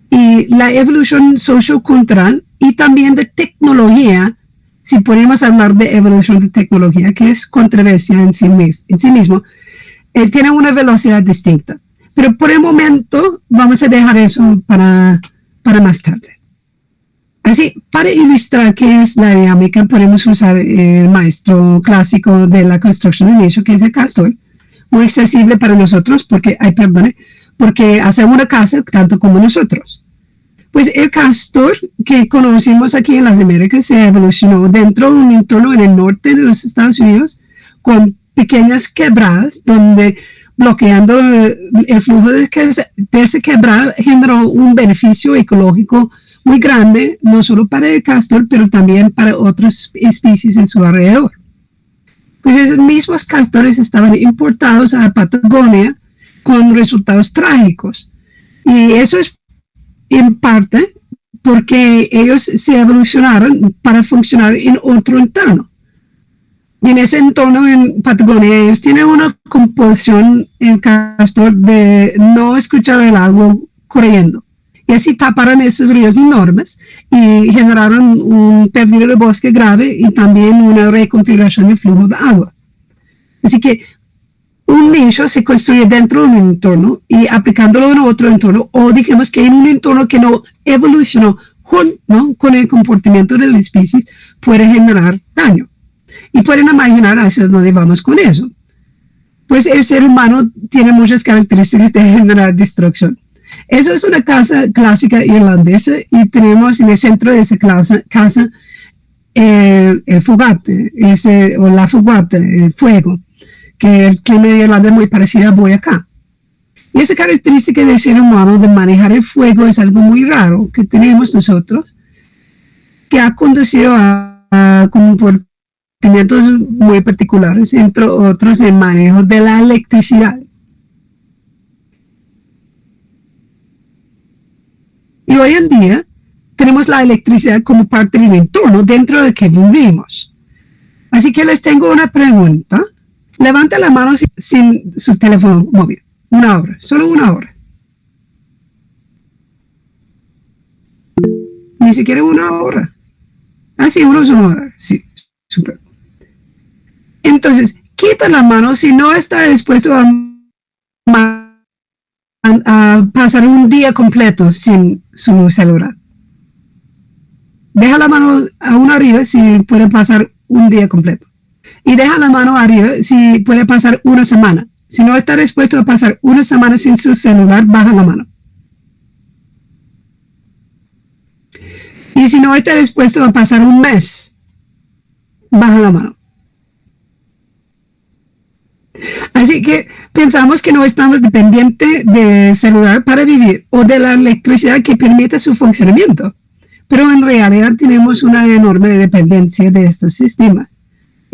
Y la evolución sociocultural y también de tecnología, si podemos hablar de evolución de tecnología, que es controversia en sí mismo, tiene una velocidad distinta. Pero por el momento vamos a dejar eso para más tarde. Así, para ilustrar qué es la dinámica, podemos usar el maestro clásico de la construcción de nicho, que es el castor, muy accesible para nosotros porque hace una casa tanto como nosotros. Pues el castor que conocimos aquí en las Américas se evolucionó dentro de un entorno en el norte de los Estados Unidos con pequeñas quebradas donde bloqueando el flujo de ese quebrada generó un beneficio ecológico muy grande, no solo para el castor, pero también para otras especies en su alrededor. Pues esos mismos castores estaban importados a Patagonia con resultados trágicos. Y eso es en parte porque ellos se evolucionaron para funcionar en otro entorno. Y en ese entorno en Patagonia ellos tienen una composición en castor de no escuchar el agua corriendo. Y así taparon esos ríos enormes y generaron un pérdida de bosque grave y también una reconfiguración del flujo de agua. Así que un nicho se construye dentro de un entorno y aplicándolo en otro entorno, o digamos que en un entorno que no evolucionó junto con el comportamiento de la especie, puede generar daño. Y pueden imaginar hacia dónde vamos con eso. Pues el ser humano tiene muchas características de generar destrucción. Eso es una casa clásica irlandesa y tenemos en el centro de esa casa el fogate, o la fogata, el fuego, que el clima de Irlanda es muy parecido a Boyacá. Y esa característica del ser humano de manejar el fuego es algo muy raro que tenemos nosotros, que ha conducido a comportamientos muy particulares, entre otros el manejo de la electricidad. Y hoy en día tenemos la electricidad como parte del entorno dentro del que vivimos. Así que les tengo una pregunta. Levanta la mano sin su teléfono móvil. Una hora, solo una hora. Ni siquiera una hora. Ah, sí, una hora. Sí, súper. Entonces, quita la mano si no está dispuesto a pasar un día completo sin su celular. Deja la mano aún arriba si puede pasar un día completo. Y deja la mano arriba si puede pasar una semana. Si no está dispuesto a pasar una semana sin su celular, baja la mano. Y si no está dispuesto a pasar un mes, baja la mano. Así que pensamos que no estamos dependientes del celular para vivir o de la electricidad que permite su funcionamiento. Pero en realidad tenemos una enorme dependencia de estos sistemas.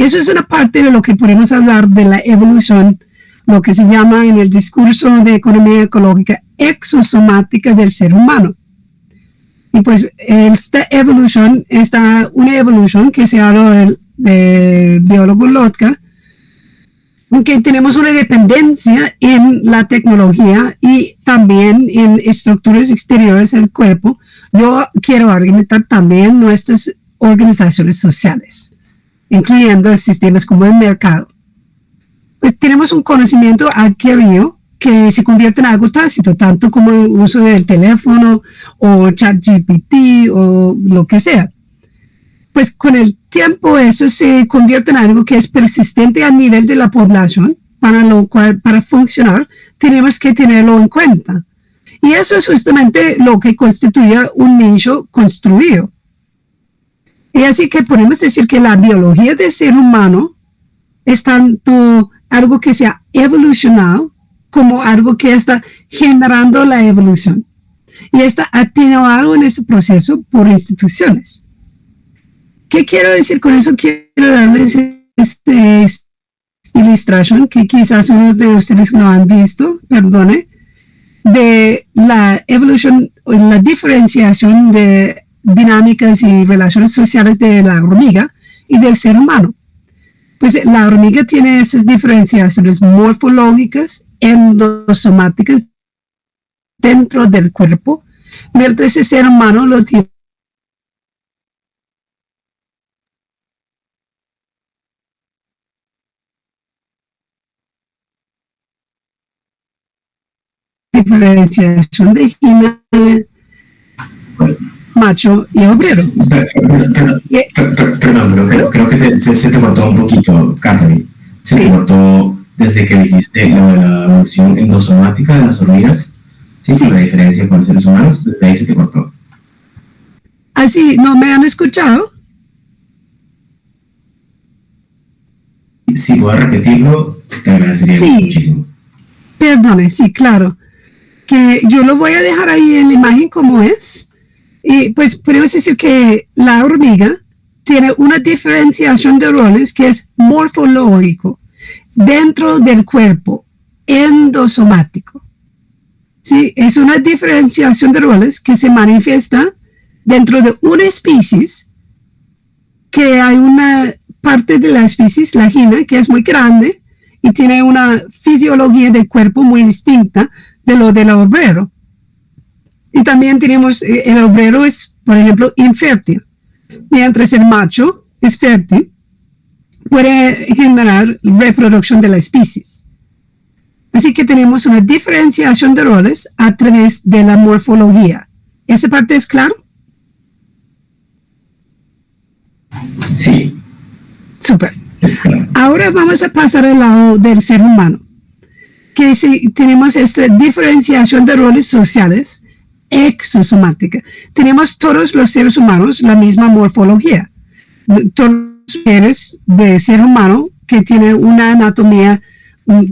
Eso es una parte de lo que podemos hablar de la evolución, lo que se llama en el discurso de economía ecológica exosomática del ser humano. Y pues esta evolución, una evolución que se habla del biólogo Lotka, que tenemos una dependencia en la tecnología y también en estructuras exteriores del cuerpo. Yo quiero argumentar también nuestras organizaciones sociales, incluyendo sistemas como el mercado. Pues tenemos un conocimiento adquirido que se convierte en algo tácito, tanto como el uso del teléfono o ChatGPT o lo que sea. Pues con el tiempo eso se convierte en algo que es persistente a nivel de la población, para lo cual, para funcionar, tenemos que tenerlo en cuenta. Y eso es justamente lo que constituye un nicho construido. Y así que podemos decir que la biología del ser humano es tanto algo que se ha evolucionado como algo que está generando la evolución. Y está atenuado en ese proceso por instituciones. ¿Qué quiero decir con eso? Quiero darles esta ilustración que quizás unos de ustedes no han visto, perdone, de la evolución, la diferenciación de dinámicas y relaciones sociales de la hormiga y del ser humano. Pues la hormiga tiene esas diferenciaciones morfológicas, endosomáticas dentro del cuerpo, mientras el ser humano lo tiene diferenciación de género, macho y obrero. Perdón, pero creo que se te cortó un poquito, Catherine. Se te cortó desde que dijiste lo de la evolución endosomática de las hormigas. Sí, la diferencia con los seres humanos, desde ahí se te cortó. Así, ¿no me han escuchado? Si puedo repetirlo, te agradecería muchísimo. Perdone, sí, claro. Que yo lo voy a dejar ahí en la imagen como es. Y pues podemos decir que la hormiga tiene una diferenciación de roles que es morfológico dentro del cuerpo, endosomático. ¿Sí? Es una diferenciación de roles que se manifiesta dentro de una especie, que hay una parte de la especie, la gina, que es muy grande y tiene una fisiología del cuerpo muy distinta de lo del obrero. Y también tenemos, el obrero es, por ejemplo, infértil, mientras el macho es fértil, puede generar reproducción de la especie. Así que tenemos una diferenciación de roles a través de la morfología. ¿Esa parte es clara? Sí. Súper. Es claro. Ahora vamos a pasar al lado del ser humano, que si tenemos esta diferenciación de roles sociales exosomática. Tenemos todos los seres humanos la misma morfología. Todos los seres de ser humano que tienen una anatomía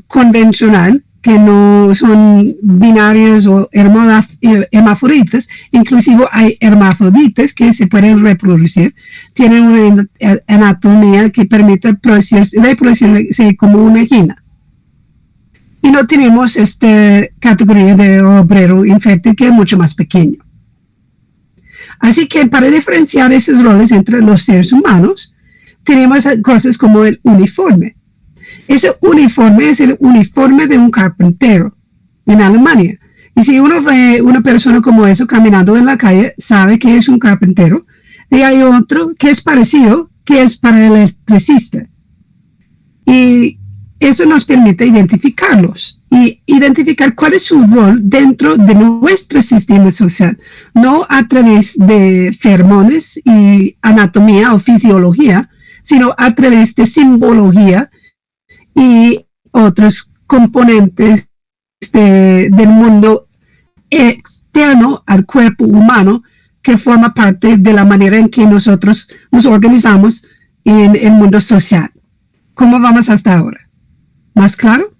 convencional, que no son binarios o hermafroditas, inclusive hay hermafroditas que se pueden reproducir, tienen una anatomía que permite reproducirse como una gina. Y no tenemos esta categoría de obrero infértil, que es mucho más pequeño. Así que para diferenciar esos roles entre los seres humanos, tenemos cosas como el uniforme. Ese uniforme es el uniforme de un carpintero en Alemania. Y si uno ve una persona como eso caminando en la calle, sabe que es un carpintero. Y hay otro que es parecido, que es para el electricista. Y eso nos permite identificarlos y identificar cuál es su rol dentro de nuestro sistema social, no a través de feromonas y anatomía o fisiología, sino a través de simbología y otros componentes del mundo externo al cuerpo humano, que forma parte de la manera en que nosotros nos organizamos en el mundo social. ¿Cómo vamos hasta ahora? ¿Más claro?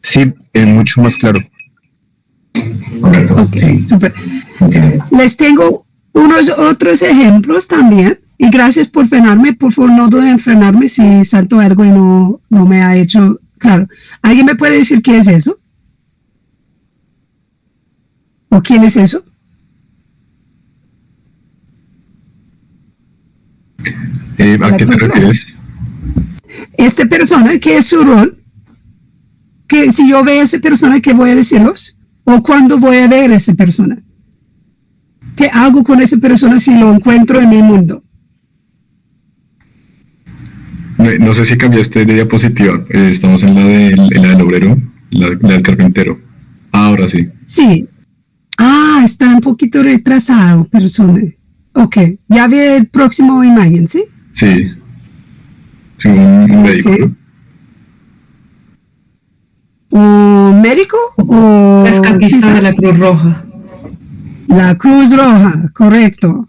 Sí, mucho más claro. Correcto, Okay, sí. Super. Sí. Les tengo unos otros ejemplos también Y gracias por frenarme, por favor no duden en frenarme si salto algo y no me ha hecho claro. ¿Alguien me puede decir qué es eso? ¿O quién es eso? ¿A qué te refieres? Esta persona, ¿qué es su rol? Que si yo veo a esa persona, ¿qué voy a decirlos? ¿O cuándo voy a ver a esa persona? ¿Qué hago con esa persona si lo encuentro en mi mundo? No sé si cambiaste de diapositiva. Estamos en la del obrero, la del carpintero. Ahora sí. Sí. Está un poquito retrasado, persona. Ok, ya ve el próximo imagen, ¿sí? Sí. Sí, un médico, Ok. ¿no? ¿Un médico o Rescatista de la quizás Cruz Roja. la Cruz Roja? Correcto.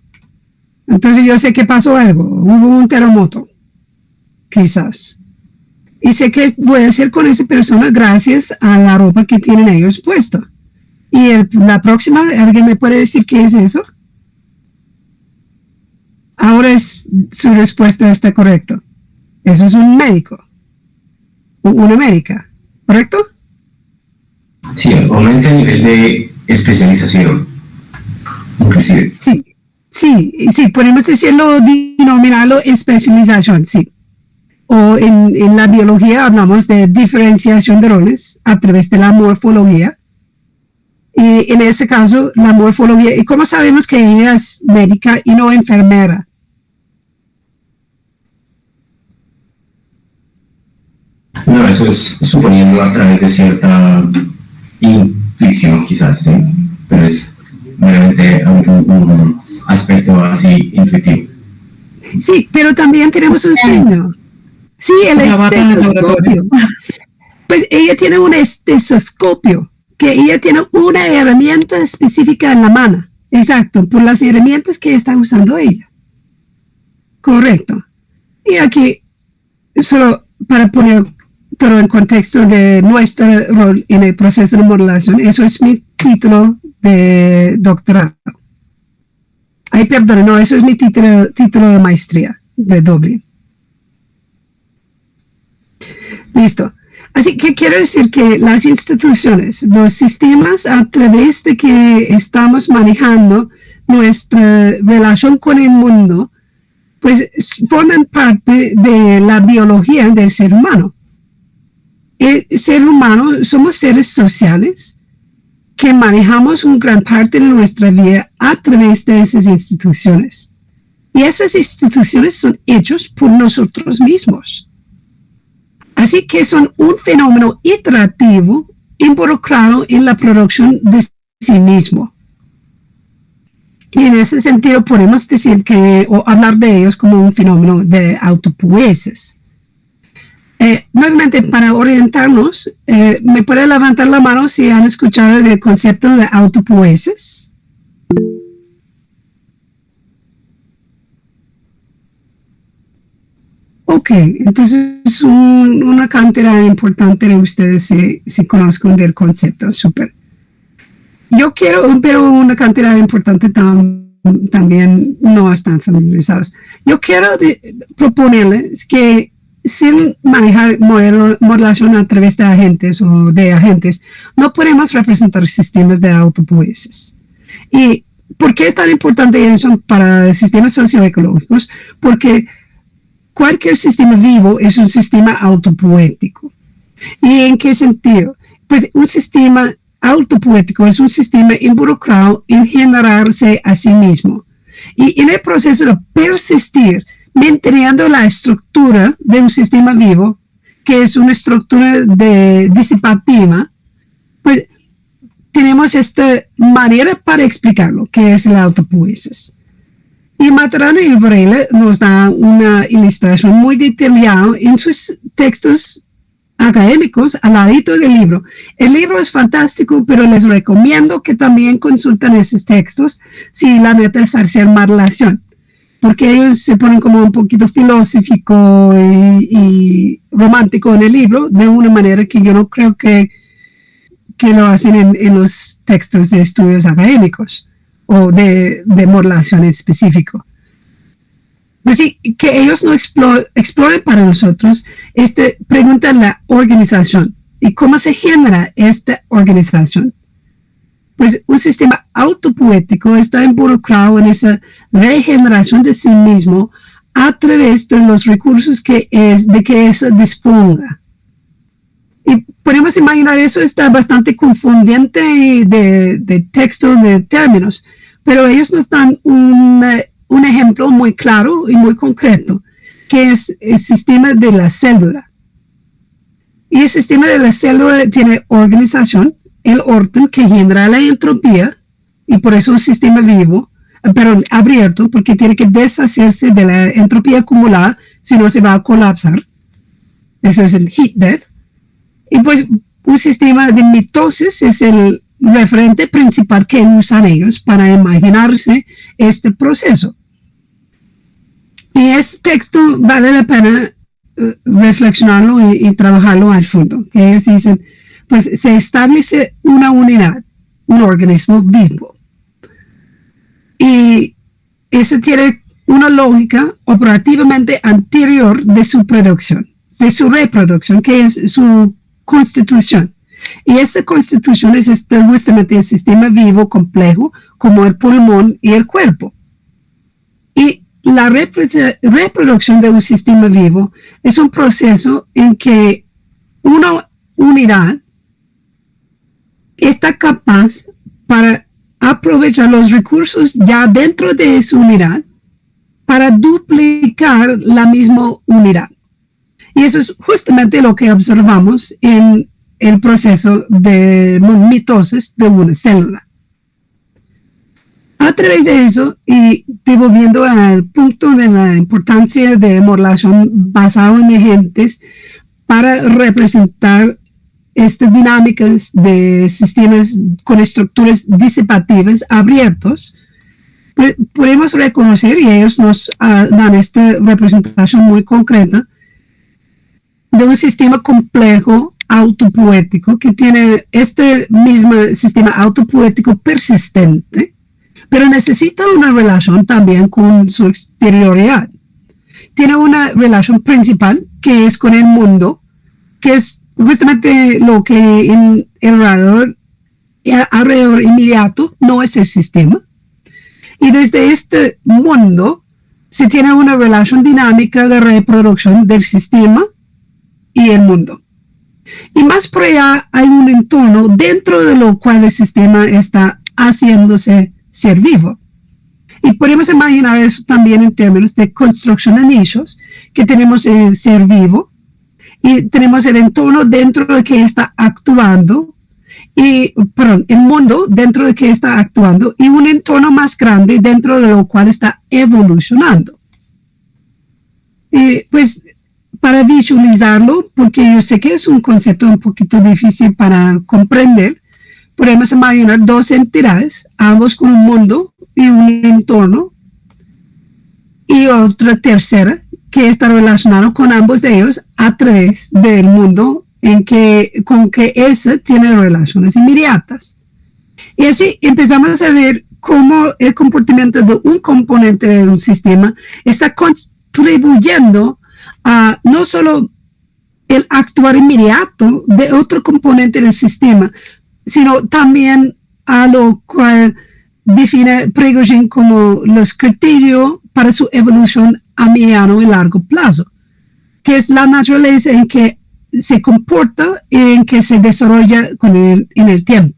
Entonces yo sé que pasó algo, hubo un terremoto, quizás. Y sé qué voy a hacer con esa persona gracias a la ropa que tienen ellos puesta. Y la próxima, ¿alguien me puede decir qué es eso? Ahora su respuesta está correcta. Eso es un médico, una médica, ¿correcto? Sí, aumenta el nivel de especialización, inclusive. Sí, podemos decirlo, denominarlo especialización, sí. O en la biología hablamos de diferenciación de roles a través de la morfología. Y en ese caso, la morfología, ¿y cómo sabemos que ella es médica y no enfermera? No, eso es suponiendo a través de cierta intuición, quizás, ¿sí? Pero es meramente un aspecto así intuitivo. Sí, pero también tenemos un signo. Sí, el estetoscopio. Pues ella tiene un estetoscopio, que ella tiene una herramienta específica en la mano. Exacto, por las herramientas que está usando ella. Correcto. Y aquí, solo para poner todo en contexto de nuestro rol en el proceso de modelación, eso es mi título de doctorado. Ay, perdón, no, eso es mi título de maestría de Dublín. Listo. Así que quiero decir que las instituciones, los sistemas a través de que estamos manejando nuestra relación con el mundo, pues forman parte de la biología del ser humano. El ser humano somos seres sociales que manejamos una gran parte de nuestra vida a través de esas instituciones. Y esas instituciones son hechas por nosotros mismos. Así que son un fenómeno iterativo involucrado en la producción de sí mismo. Y en ese sentido podemos decir que, o hablar de ellos como un fenómeno de autopoiesis. Nuevamente, para orientarnos, ¿me puede levantar la mano si han escuchado el concepto de autopoiesis? Ok, entonces una cantidad importante de ustedes si conozcan del concepto, súper. Yo quiero, pero una cantidad importante también no están familiarizados. Yo quiero proponerles que sin manejar modelación a través de agentes o de agentes, no podemos representar sistemas de autopoiesis. ¿Y por qué es tan importante eso para sistemas socioecológicos? Porque cualquier sistema vivo es un sistema autopoético. ¿Y en qué sentido? Pues un sistema autopoético es un sistema involucrado en generarse a sí mismo. Y en el proceso de persistir, manteniendo la estructura de un sistema vivo, que es una estructura disipativa, pues tenemos esta manera para explicarlo, que es la autopoiesis. Y Maturana y Varela nos da una ilustración muy detallada en sus textos académicos al ladito del libro. El libro es fantástico, pero les recomiendo que también consulten esos textos si la meta es hacer modelación, porque ellos se ponen como un poquito filosófico y romántico en el libro, de una manera que yo no creo que lo hacen en los textos de estudios académicos o de modelación específico. Así que ellos no exploren para nosotros, pregunta la organización y cómo se genera esta organización. Pues un sistema autopoético está involucrado en esa regeneración de sí mismo a través de los recursos de que eso disponga. Y podemos imaginar, eso está bastante confundiente de texto, de términos, pero ellos nos dan un ejemplo muy claro y muy concreto, que es el sistema de la célula. Y el sistema de la célula tiene organización, el orden que genera la entropía, y por eso un sistema vivo, pero abierto, porque tiene que deshacerse de la entropía acumulada, si no se va a colapsar. Eso es el heat death. Y pues un sistema de mitosis es el referente principal que usan ellos para imaginarse este proceso. Y este texto vale la pena reflexionarlo y trabajarlo al fondo. Que ellos dicen, pues se establece una unidad, un organismo vivo. Y ese tiene una lógica operativamente anterior de su producción, de su reproducción, que es su constitución. Y esta constitución es justamente el sistema vivo complejo, como el pulmón y el cuerpo. Y la reproducción de un sistema vivo es un proceso en que una unidad está capaz para aprovechar los recursos ya dentro de esa unidad para duplicar la misma unidad. Y eso es justamente lo que observamos en el proceso de mitosis de una célula. A través de eso, y devolviendo al punto de la importancia de modelación basada en agentes para representar estas dinámicas de sistemas con estructuras disipativas abiertos, podemos reconocer, y ellos nos dan esta representación muy concreta, de un sistema complejo autopoético que tiene este mismo sistema autopoético persistente, pero necesita una relación también con su exterioridad. Tiene una relación principal que es con el mundo, que es justamente lo que en el alrededor inmediato no es el sistema. Y desde este mundo se tiene una relación dinámica de reproducción del sistema y el mundo. Y más por allá hay un entorno dentro de lo cual el sistema está haciéndose ser vivo. Y podemos imaginar eso también en términos de construcción de nichos, que tenemos el ser vivo y tenemos el entorno dentro de que está actuando, el mundo dentro de que está actuando y un entorno más grande dentro de lo cual está evolucionando. Pues para visualizarlo, porque yo sé que es un concepto un poquito difícil para comprender, podemos imaginar dos entidades, ambos con un mundo y un entorno, y otra tercera que está relacionada con ambos de ellos a través del mundo con que esa tiene relaciones inmediatas. Y así empezamos a ver cómo el comportamiento de un componente de un sistema está contribuyendo a no solo el actuar inmediato de otro componente del sistema, sino también a lo cual define Prigogine como los criterios para su evolución a mediano y largo plazo, que es la naturaleza en que se comporta y en que se desarrolla en el tiempo.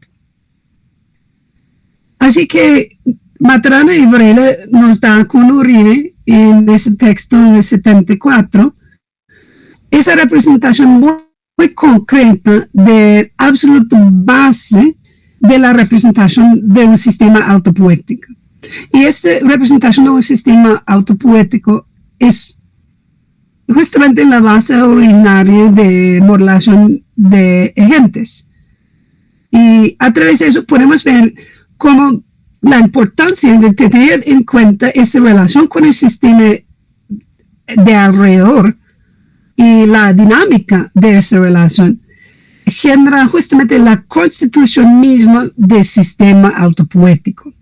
Así que Maturana y Varela nos da con Urine en ese texto de 74 esa representación muy concreta de absoluta base de la representación de un sistema autopoético. Y esta representación de un sistema autopoético es justamente la base originaria de modelación de agentes. Y a través de eso podemos ver cómo la importancia de tener en cuenta esa relación con el sistema de alrededor y la dinámica de esa relación genera justamente la constitución misma del sistema autopoético.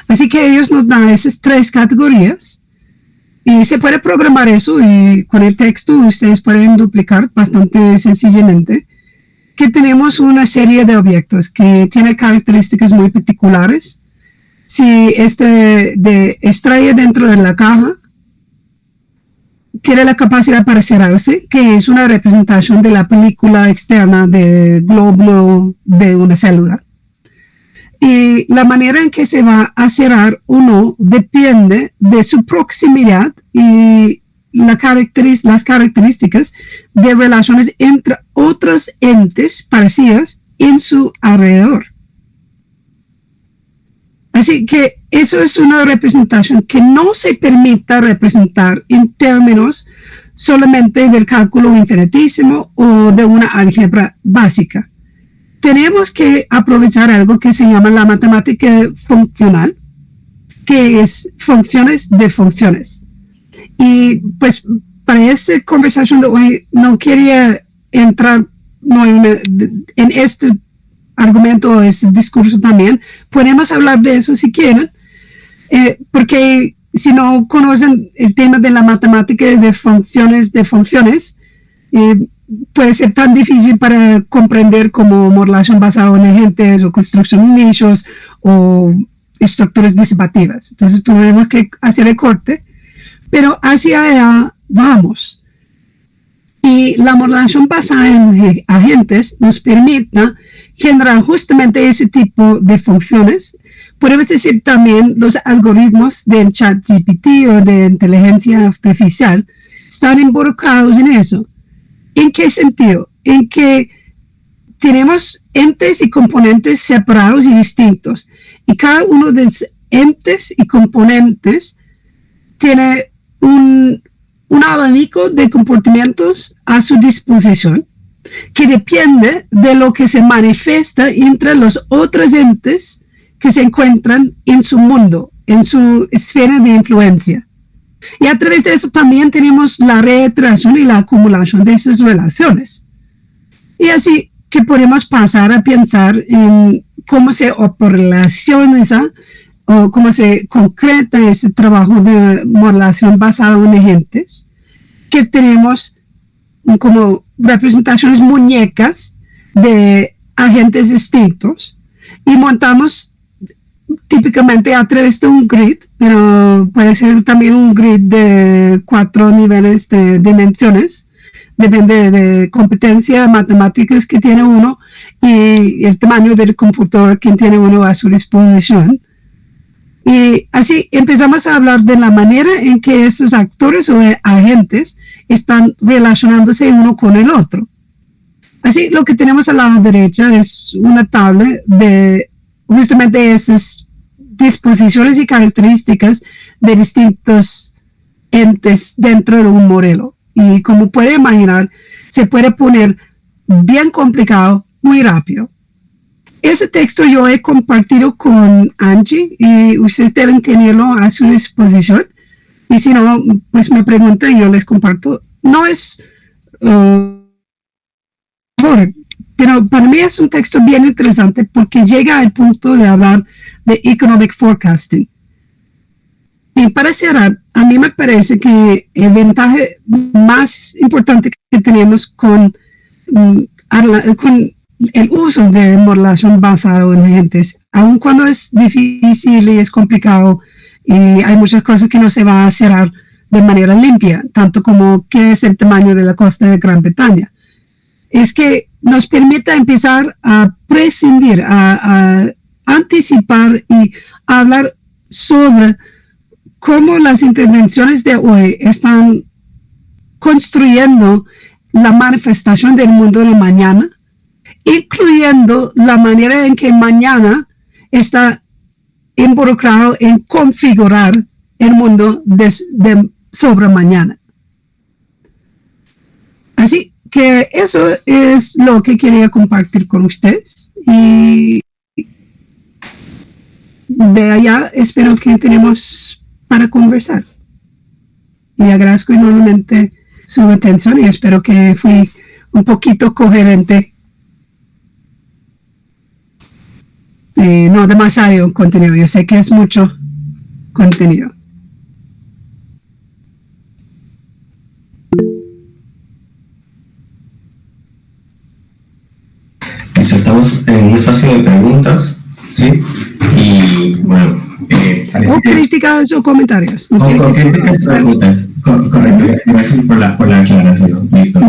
Así que ellos nos dan esas tres categorías Y se puede programar eso y con el texto ustedes pueden duplicar bastante sencillamente que tenemos una serie de objetos que tienen características muy particulares. Si de extrae dentro de la caja, tiene la capacidad para cerrarse, que es una representación de la película externa del glóbulo de una célula. Y la manera en que se va a cerrar o no depende de su proximidad y las características de relaciones entre otros entes parecidas en su alrededor. Así que eso es una representación que no se permita representar en términos solamente del cálculo infinitésimo o de una álgebra básica. Tenemos que aprovechar algo que se llama la matemática funcional, que es funciones de funciones. Y pues para esta conversación de hoy no quería entrar en este argumento o ese discurso también. Podemos hablar de eso si quieren, porque si no conocen el tema de la matemática de funciones, puede ser tan difícil para comprender como modelación basada en agentes o construcción de nichos o estructuras disipativas. Entonces tuvimos que hacer el corte, pero hacia allá vamos. Y la modelación basada en agentes nos permite generar justamente ese tipo de funciones. Podemos decir también los algoritmos del ChatGPT o de inteligencia artificial están involucrados en eso. ¿En qué sentido? En que tenemos entes y componentes separados y distintos. Y cada uno de los entes y componentes tiene un abanico de comportamientos a su disposición que depende de lo que se manifiesta entre los otros entes que se encuentran en su mundo, en su esfera de influencia. Y a través de eso también tenemos la reiteración y la acumulación de esas relaciones. Y así que podemos pasar a pensar en cómo se operacioniza o cómo se concreta ese trabajo de modelación basado en agentes, que tenemos como representaciones muñecas de agentes distintos y montamos típicamente a través de un grid, pero puede ser también un grid de 4 niveles de dimensiones, depende de competencia matemáticas que tiene uno y el tamaño del computador que tiene uno a su disposición. Y así empezamos a hablar de la manera en que esos actores o agentes están relacionándose uno con el otro. Así lo que tenemos a la derecha es una tabla de justamente esas disposiciones y características de distintos entes dentro de un modelo. Y como puede imaginar, se puede poner bien complicado muy rápido. Ese texto yo he compartido con Angie y ustedes deben tenerlo a su disposición. Y si no, pues me preguntan y yo les comparto. No es pero para mí es un texto bien interesante porque llega al punto de hablar de economic forecasting. Y para cerrar, a mí me parece que el ventaja más importante que tenemos con el uso de modelación basada en agentes, aun cuando es difícil y es complicado y hay muchas cosas que no se va a cerrar de manera limpia, tanto como qué es el tamaño de la costa de Gran Bretaña, es que nos permite empezar a prescindir, a anticipar y a hablar sobre cómo las intervenciones de hoy están construyendo la manifestación del mundo de mañana, incluyendo la manera en que mañana está involucrado en configurar el mundo de sobre mañana. Así que eso es lo que quería compartir con ustedes y de allá espero que tenemos para conversar. Y agradezco enormemente su atención y espero que fui un poquito coherente. No demasiado contenido, yo sé que es mucho contenido. estamos en un espacio de preguntas, ¿sí? Y bueno, o críticas o comentarios. No tiene que ser críticas o preguntas, correcto. Gracias por la aclaración. Listo.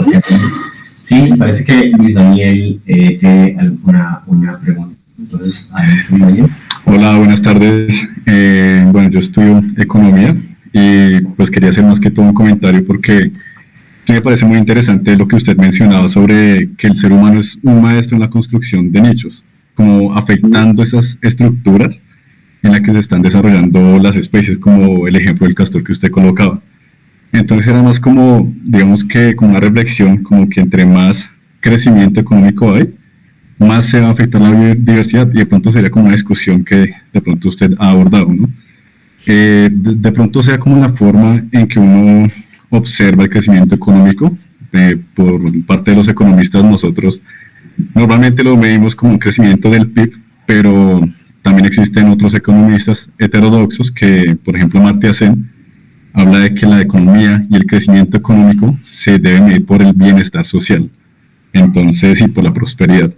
Sí, parece que Luis Daniel tiene una pregunta. Entonces, adelante, Luis Daniel. Hola, buenas tardes. Bueno, yo estudio economía y pues quería hacer más que todo un comentario porque me parece muy interesante lo que usted mencionaba sobre que el ser humano es un maestro en la construcción de nichos, como afectando esas estructuras en las que se están desarrollando las especies, como el ejemplo del castor que usted colocaba. Entonces era más como, digamos que como una reflexión, como que entre más crecimiento económico hay, más se va a afectar la biodiversidad y de pronto sería como una discusión que de pronto usted ha abordado, ¿no? De pronto sea como la forma en que uno observa el crecimiento económico. Por parte de los economistas nosotros normalmente lo medimos como un crecimiento del PIB, pero también existen otros economistas heterodoxos que, por ejemplo, Amartya Sen, habla de que la economía y el crecimiento económico se debe medir por el bienestar social, entonces, y por la prosperidad.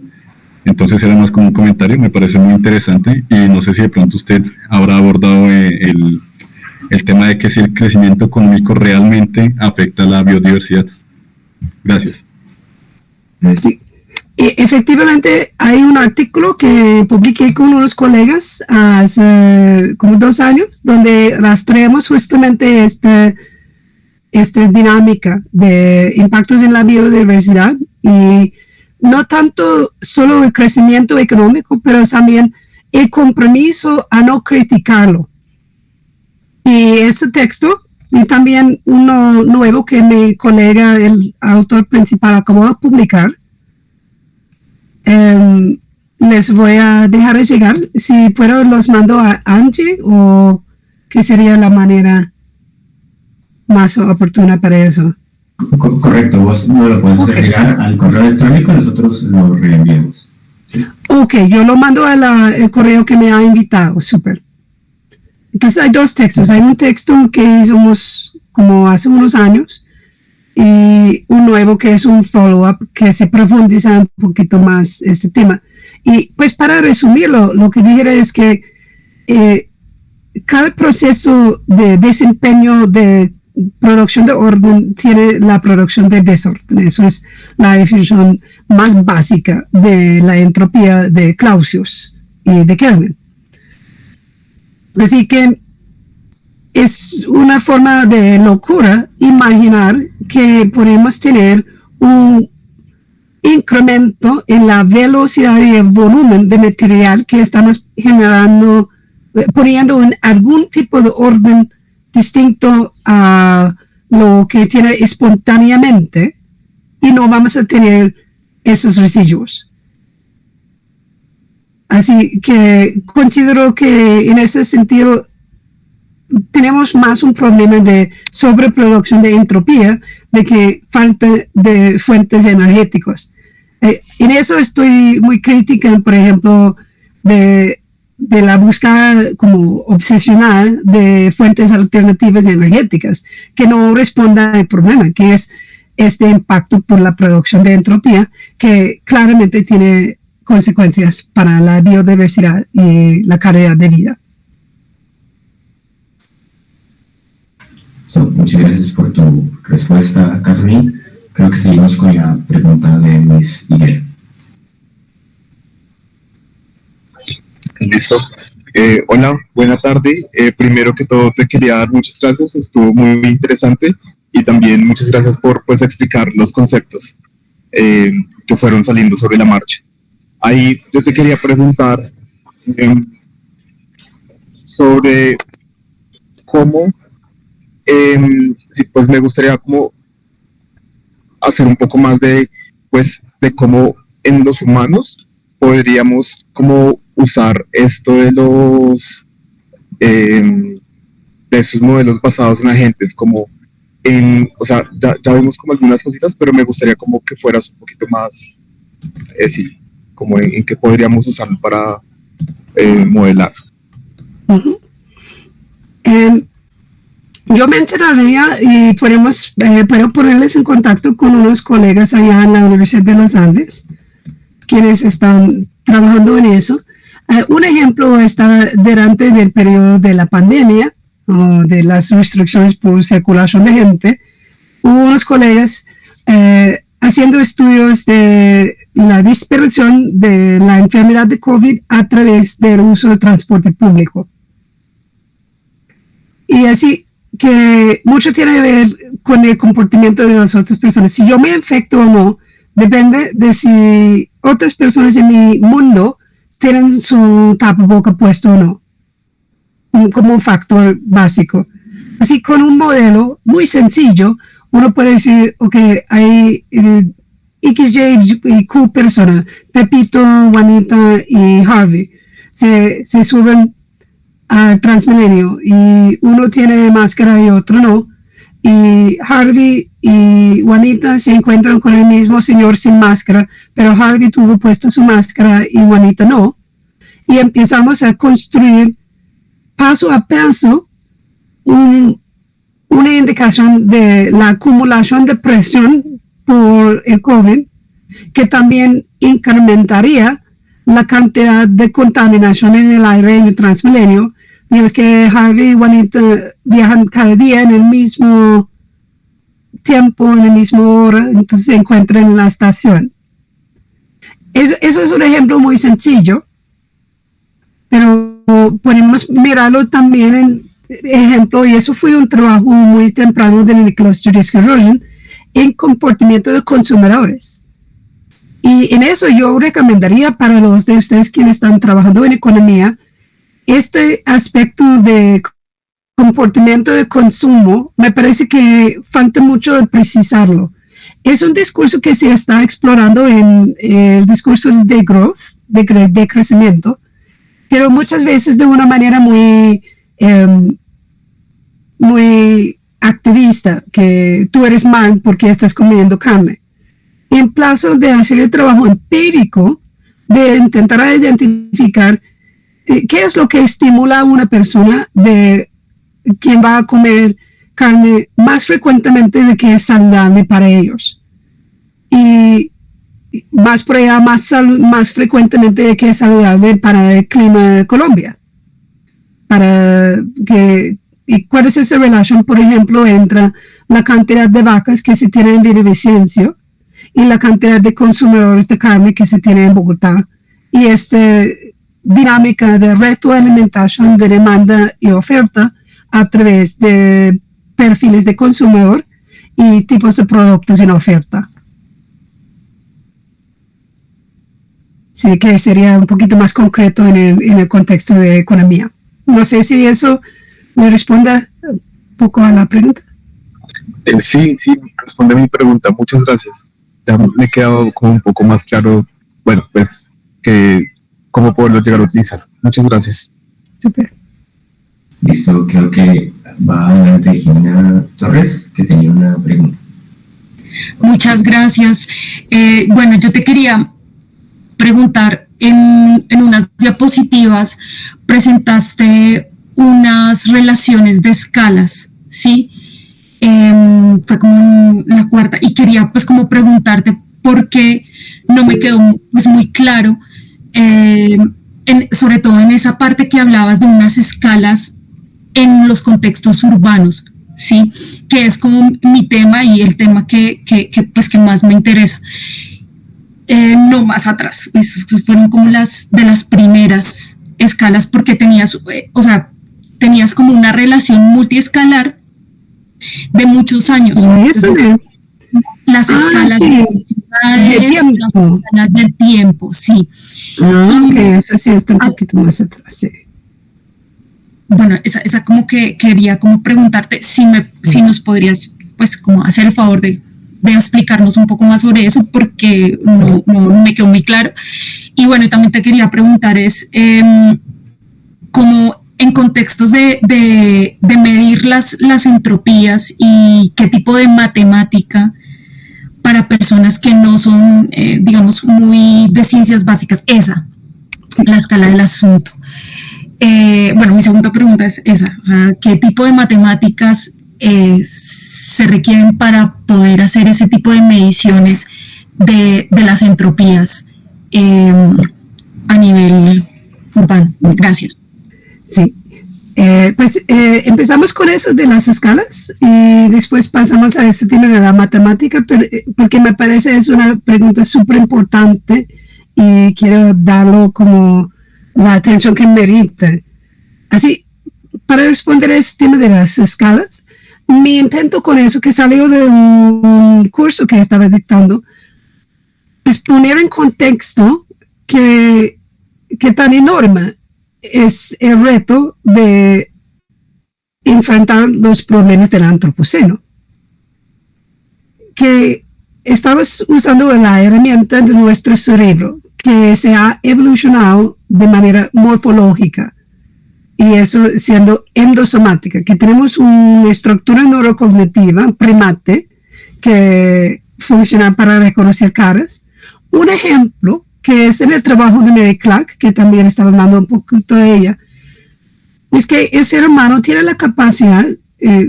Entonces era más como un comentario, me parece muy interesante y no sé si de pronto usted habrá abordado el tema de que si el crecimiento económico realmente afecta a la biodiversidad. Gracias. Sí. Efectivamente, hay un artículo que publiqué con unos colegas hace como 2 años, donde rastreamos justamente esta dinámica de impactos en la biodiversidad y no tanto solo el crecimiento económico, pero también el compromiso a no criticarlo. Y ese texto, y también uno nuevo que mi colega, el autor principal, acabó de publicar, les voy a dejar de llegar. Si puedo, los mando a Angie, o qué sería la manera más oportuna para eso. Correcto, vos no lo puedes hacer llegar al correo electrónico y nosotros lo reenviamos. ¿Sí? Ok, yo lo mando al correo que me ha invitado, súper. Entonces hay 2 textos. Hay un texto que hicimos como hace unos años y un nuevo que es un follow-up que se profundiza un poquito más este tema. Y pues para resumirlo, lo que dije es que cada proceso de desempeño de producción de orden tiene la producción de desorden. Eso es la definición más básica de la entropía de Clausius y de Kelvin. Así que es una forma de locura imaginar que podemos tener un incremento en la velocidad y el volumen de material que estamos generando, poniendo en algún tipo de orden distinto a lo que tiene espontáneamente, y no vamos a tener esos residuos. Así que considero que en ese sentido tenemos más un problema de sobreproducción de entropía de que falta de fuentes energéticas. En eso estoy muy crítica, por ejemplo, de la búsqueda como obsesional de fuentes alternativas energéticas que no respondan al problema, que es este impacto por la producción de entropía, que claramente tiene consecuencias para la biodiversidad y la calidad de vida. Muchas gracias por tu respuesta, Catherine. Creo que seguimos con la pregunta de Luis Miguel. Listo. Hola, buena tarde. Primero que todo te quería dar muchas gracias, estuvo muy interesante, y también muchas gracias por explicar los conceptos que fueron saliendo sobre la marcha. Ahí yo te quería preguntar sobre cómo, sí, pues me gustaría como hacer un poco más de cómo en los humanos podríamos como usar esto de los de esos modelos basados en agentes, como o sea, ya vimos como algunas cositas, pero me gustaría como que fueras un poquito más, sí, como en qué podríamos usarlo para modelar. Uh-huh. Yo mencionaría, y podemos puedo ponerles en contacto con unos colegas allá en la Universidad de los Andes, quienes están trabajando en eso. Un ejemplo está durante el periodo de la pandemia, o de las restricciones por circulación de gente. Hubo unos colegas haciendo estudios de la dispersión de la enfermedad de COVID a través del uso de transporte público. Y así que mucho tiene que ver con el comportamiento de las otras personas. Si yo me infecto o no, depende de si otras personas en mi mundo tienen su tapaboca puesto o no, como un factor básico. Así, con un modelo muy sencillo, uno puede decir, ok, hay X, Y y Q personas, Pepito, Juanita y Harvey, se suben al Transmilenio y uno tiene máscara y otro no, y Harvey y Juanita se encuentran con el mismo señor sin máscara, pero Harvey tuvo puesta su máscara y Juanita no, y empezamos a construir paso a paso una indicación de la acumulación de presión por el COVID, que también incrementaría la cantidad de contaminación en el aire en el Transmilenio. Digamos que Harvey y Juanita viajan cada día en el mismo tiempo, en el mismo hora, entonces se encuentran en la estación. Eso es un ejemplo muy sencillo, pero podemos mirarlo también en ejemplo, y eso fue un trabajo muy temprano de Nicholas Judith-Rosen, en comportamiento de consumidores. Y en eso yo recomendaría para los de ustedes quienes están trabajando en economía, este aspecto de comportamiento de consumo, me parece que falta mucho de precisarlo. Es un discurso que se está explorando en el discurso de growth, de crecimiento, pero muchas veces de una manera muy activista, que tú eres mal porque estás comiendo carne. En plazo de hacer el trabajo empírico, de intentar identificar qué es lo que estimula a una persona de quien va a comer carne más frecuentemente de que es saludable para ellos. Y más por allá, más frecuentemente de que es saludable para el clima de Colombia. ¿Y cuál es esa relación, por ejemplo, entre la cantidad de vacas que se tienen en Villavicencio y la cantidad de consumidores de carne que se tiene en Bogotá? Y esta dinámica de retroalimentación de demanda y oferta a través de perfiles de consumidor y tipos de productos en oferta. Sí, que sería un poquito más concreto en el contexto de economía. No sé si eso me responde un poco a la pregunta. Sí, responde mi pregunta. Muchas gracias. Ya me he quedado como un poco más claro, bueno, pues, que cómo poderlo llegar a utilizar. Muchas gracias. Súper. Listo, creo que va adelante Jimena Torres, que tenía una pregunta. Muchas gracias. Bueno, yo te quería preguntar, en unas diapositivas presentaste unas relaciones de escalas, ¿sí? Fue como la cuarta, y quería pues como preguntarte por qué no me quedó pues muy claro, sobre todo en esa parte que hablabas de unas escalas en los contextos urbanos, ¿sí? Que es como mi tema y el tema que más me interesa. No más atrás, esas fueron como las primeras escalas, porque tenías como una relación multiescalar de muchos años. Entonces, las escalas de ciudades, las escalas del tiempo, sí. Eso sí está un poquito más atrás, sí. Bueno, esa como que quería como preguntarte si nos podrías pues como hacer el favor de explicarnos un poco más sobre eso, porque no me quedó muy claro. Y bueno, también te quería preguntar como en contextos de medir las entropías y qué tipo de matemática para personas que no son, digamos, muy de ciencias básicas, la escala del asunto. Bueno, mi segunda pregunta es esa, o sea, ¿qué tipo de matemáticas se requieren para poder hacer ese tipo de mediciones de las entropías a nivel urbano. Gracias. Sí. Empezamos con eso de las escalas y después pasamos a este tema de la matemática, porque me parece es una pregunta súper importante y quiero darlo como la atención que merita. Así, para responder a este tema de las escalas, mi intento con eso, que salió de un curso que estaba dictando, es poner en contexto que tan enorme es el reto de enfrentar los problemas del antropoceno. Que estamos usando la herramienta de nuestro cerebro, que se ha evolucionado de manera morfológica, y eso siendo endosomática, que tenemos una estructura neurocognitiva, primate, que funciona para reconocer caras. Un ejemplo, que es en el trabajo de Mary Clark, que también estaba hablando un poquito de ella, es que el ser humano tiene la capacidad,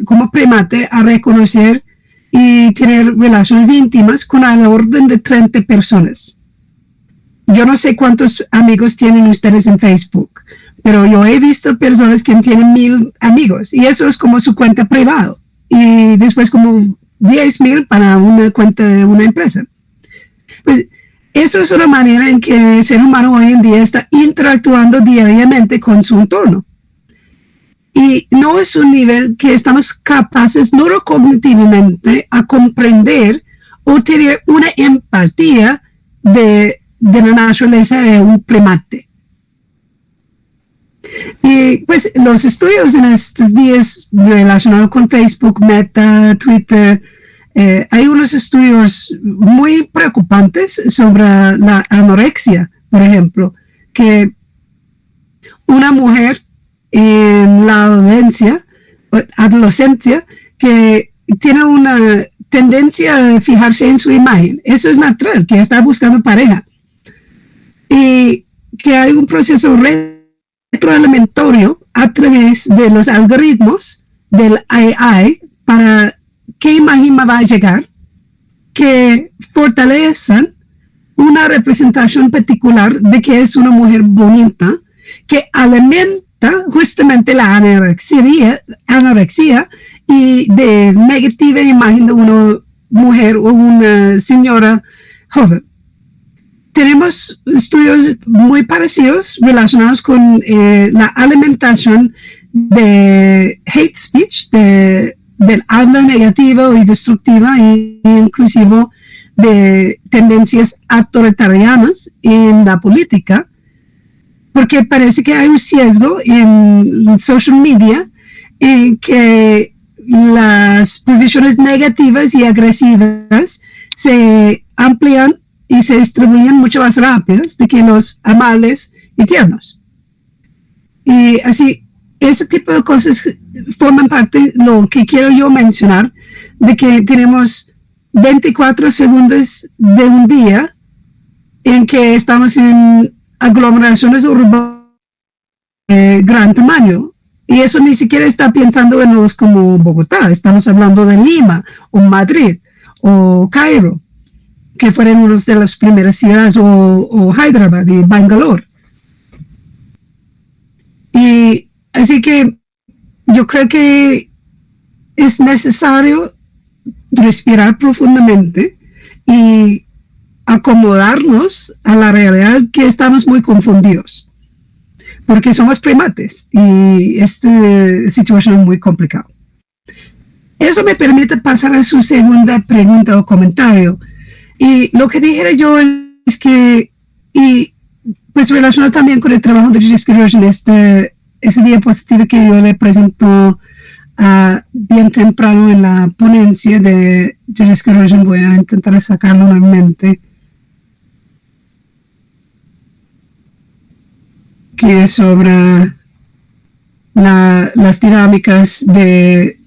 como primate, a reconocer y tener relaciones íntimas con a la orden de 30 personas. Yo no sé cuántos amigos tienen ustedes en Facebook, pero yo he visto personas que tienen 1000 amigos, y eso es como su cuenta privada, y después como 10,000 para una cuenta de una empresa. Pues eso es una manera en que el ser humano hoy en día está interactuando diariamente con su entorno. Y no es un nivel que estamos capaces neurocognitivamente a comprender o tener una empatía de la naturaleza de un primate. Y pues los estudios en estos días relacionados con Facebook, Meta, Twitter, hay unos estudios muy preocupantes sobre la anorexia, por ejemplo, que una mujer en la adolescencia que tiene una tendencia a fijarse en su imagen. Eso es natural, que está buscando pareja. Y que hay un proceso retroalimentario a través de los algoritmos del AI para qué imagen me va a llegar, que fortalecen una representación particular de que es una mujer bonita, que alimenta justamente la anorexia y de negativa imagen de una mujer o una señora joven. Tenemos estudios muy parecidos relacionados con la alimentación de hate speech, del habla negativa y destructiva, e inclusive de tendencias autoritarianas en la política, porque parece que hay un sesgo en social media en que las posiciones negativas y agresivas se amplían y se distribuyen mucho más rápidas de que los amables y tiernos. Y así, ese tipo de cosas forman parte de lo que quiero yo mencionar, de que tenemos 24 segundos de un día en que estamos en aglomeraciones urbanas de gran tamaño. Y eso ni siquiera está pensando en los como Bogotá, estamos hablando de Lima, o Madrid, o Cairo, que fueron unas de las primeras ciudades, o Hyderabad y Bangalore. Y así que yo creo que es necesario respirar profundamente y acomodarnos a la realidad, que estamos muy confundidos, porque somos primates y esta situación es muy complicada. Eso me permite pasar a su segunda pregunta o comentario. Y lo que dijera yo es que, y pues relacionado también con el trabajo de Jessica Rosen, esa diapositiva que yo le presento bien temprano en la ponencia de Jessica Rosen, voy a intentar sacarlo nuevamente, que es sobre las dinámicas de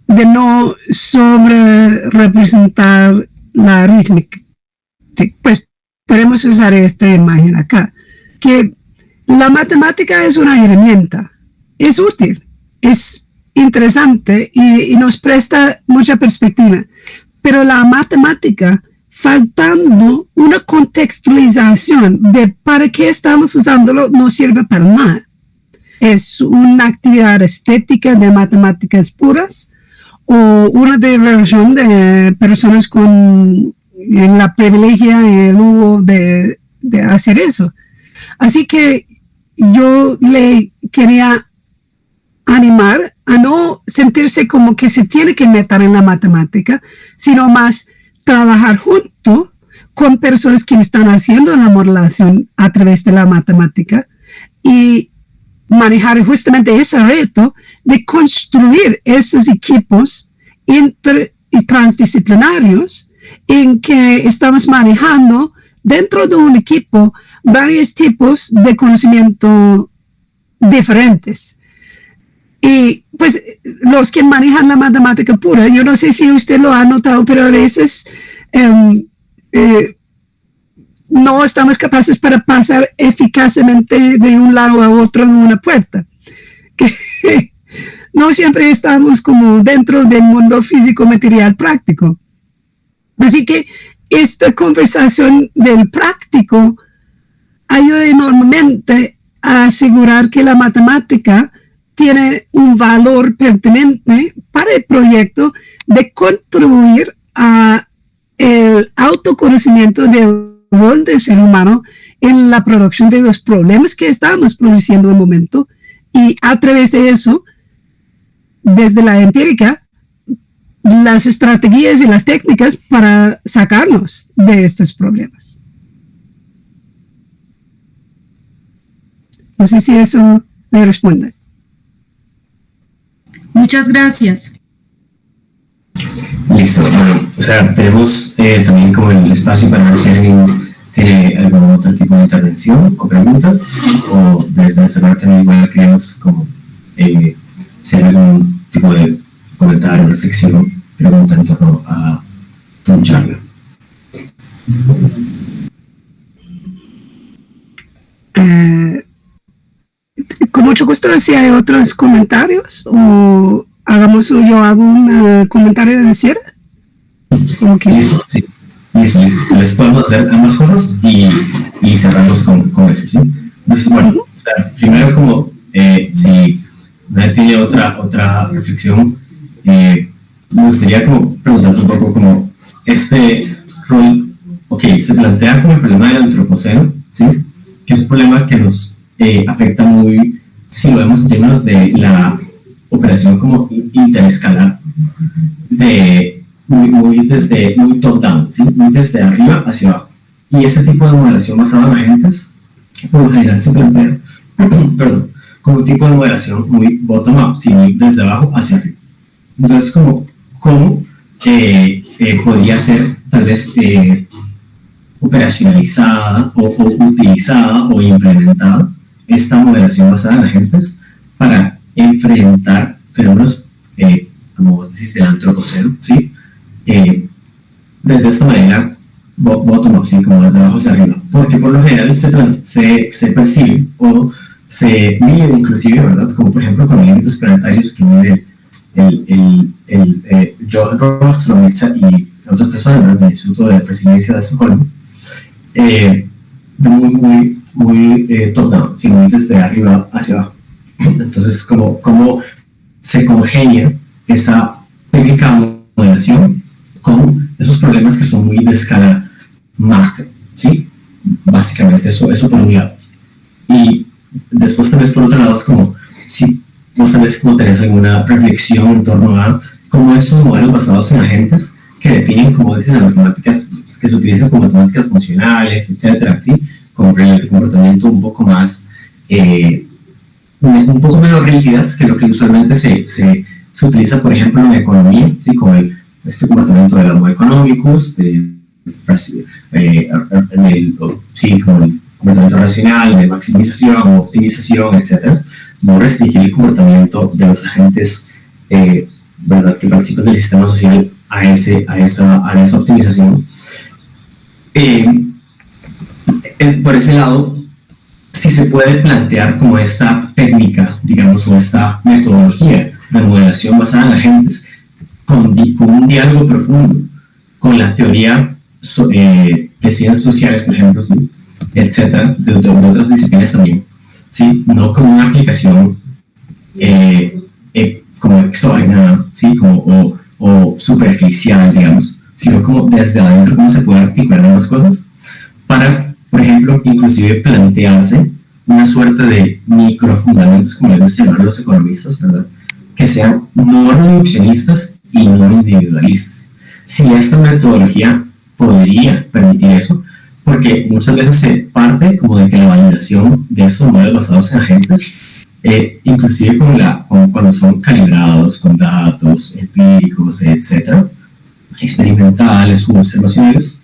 no sobre representar la rítmica. Pues podemos usar esta imagen acá, que la matemática es una herramienta, es útil, es interesante y nos presta mucha perspectiva, pero la matemática faltando una contextualización de para qué estamos usándolo, no sirve para nada. Es una actividad estética de matemáticas puras o una diversión de personas con la privilegia y el lujo de hacer eso. Así que yo le quería animar a no sentirse como que se tiene que meter en la matemática, sino más trabajar junto con personas que están haciendo la modelación a través de la matemática y manejar justamente ese reto de construir esos equipos y transdisciplinarios en que estamos manejando dentro de un equipo varios tipos de conocimiento diferentes. Y pues los que manejan la matemática pura, yo no sé si usted lo ha notado, pero a veces no estamos capaces para pasar eficazmente de un lado a otro de una puerta. Que no siempre estamos como dentro del mundo físico material práctico. Así que esta conversación del práctico ayuda enormemente a asegurar que la matemática tiene un valor pertinente para el proyecto de contribuir a el autoconocimiento del rol del ser humano en la producción de los problemas que estamos produciendo en el momento y a través de eso, desde la empírica, las estrategias y las técnicas para sacarnos de estos problemas. No sé si eso me responde. Muchas gracias. Listo. O sea, tenemos también como el espacio para ver si alguien tiene algún otro tipo de intervención o pregunta, o desde esa parte también igual queremos como hacer algún tipo de comentario, reflexión, pregunta en torno a tu charla. Con mucho gusto, si hay otros comentarios o yo hago un comentario de cierre. Okay. Listo, sí. Listo. Les podemos hacer ambas cosas y cerramos con eso, ¿sí? Entonces, bueno, o sea, primero como si nadie tiene otra reflexión, me gustaría como preguntarte un poco como este rol, se plantea como el problema del antropoceno, ¿sí? Que es un problema que nos afecta muy, si lo vemos en términos de la operación como interescalar, muy top-down, ¿sí? Muy desde arriba hacia abajo. Y ese tipo de modelación basada en agentes, por lo general se plantea, como un tipo de modelación muy bottom-up, ¿sí? Muy desde abajo hacia arriba. Entonces, ¿cómo podría ser tal vez operacionalizada o utilizada o implementada esta modelación basada en agentes para enfrentar fenómenos, como vos decís, del antropoceno, ¿sí? Desde esta manera, bottom-up, ¿sí? Como de abajo hacia arriba, porque por lo general se percibe o se mide inclusive, ¿verdad? Como por ejemplo con los límites planetarios que mide Johan Rockström y otras personas del Instituto de Presidencia de Estocolmo, muy top-down, ¿sí? Muy desde arriba hacia abajo. Entonces, ¿cómo se congenia esa técnica de modelación con esos problemas que son muy de escala macro, ¿sí? Básicamente eso por un lado. Y después tal vez por otro lado es como si vos tal vez como tenés alguna reflexión en torno a cómo esos modelos basados en agentes que definen, como dicen las matemáticas, que se utilizan como matemáticas funcionales, etcétera, ¿sí? Con reglas de comportamiento un poco más un poco menos rígidas que lo que usualmente se utiliza, por ejemplo, en economía, ¿sí? Con este comportamiento del homo economicus, como el comportamiento racional, de maximización o optimización, etc. No restringir el comportamiento de los agentes, ¿verdad?, que participan del sistema social a esa optimización. Por ese lado, si se puede plantear como esta técnica, digamos, o esta metodología de modelación basada en agentes con un diálogo profundo con la teoría de ciencias sociales, por ejemplo, ¿sí? Etcétera, de otras disciplinas también, ¿sí? No como una aplicación como exógena, ¿sí? o superficial, digamos, sino como desde adentro cómo se puede articular ambas cosas para, por ejemplo, inclusive plantearse una suerte de microfundamentos, como les gusta llamar los economistas, ¿verdad? Que sean no reduccionistas y no individualistas. Si esta metodología podría permitir eso, porque muchas veces se parte como de que la validación de estos modelos basados en agentes, inclusive cuando son calibrados con datos empíricos, etcétera, experimentales o observacionales,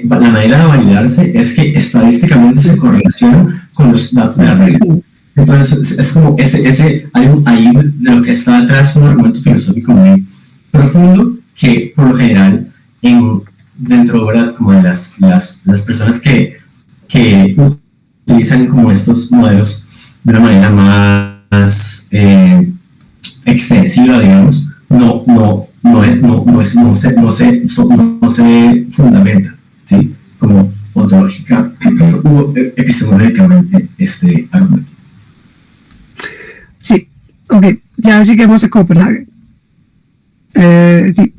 la manera de validarse es que estadísticamente se correlaciona con los datos de la red. Entonces es como ahí de lo que está detrás un argumento filosófico muy profundo que por lo general dentro, ¿verdad?, como de las personas que utilizan como estos modelos de una manera más extensiva, digamos, no se fundamenta, ¿sí?, como ontológica o epistemológicamente este argumento. Sí, ok, ya lleguemos a Copenhague. Sí,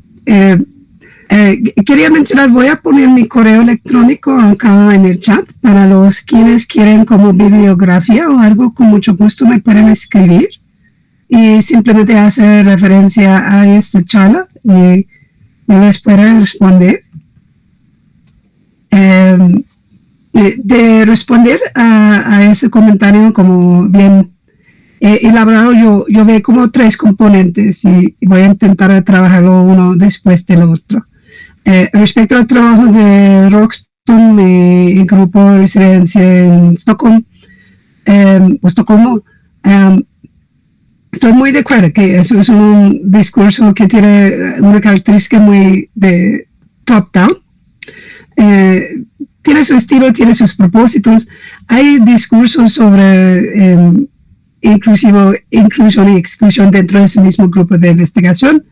quería mencionar, voy a poner mi correo electrónico acá en el chat para los quienes quieren como bibliografía o algo, con mucho gusto me pueden escribir y simplemente hacer referencia a esta charla y les puedo responder. De responder a ese comentario como bien elaborado, yo veo como 3 componentes y voy a intentar trabajarlo uno después del otro. Respecto al trabajo de Rockström, mi grupo de residencia en Estocolmo, estoy muy de acuerdo que eso es un discurso que tiene una característica muy de top-down. Tiene su estilo, tiene sus propósitos. Hay discursos sobre inclusión y exclusión dentro de ese mismo grupo de investigación.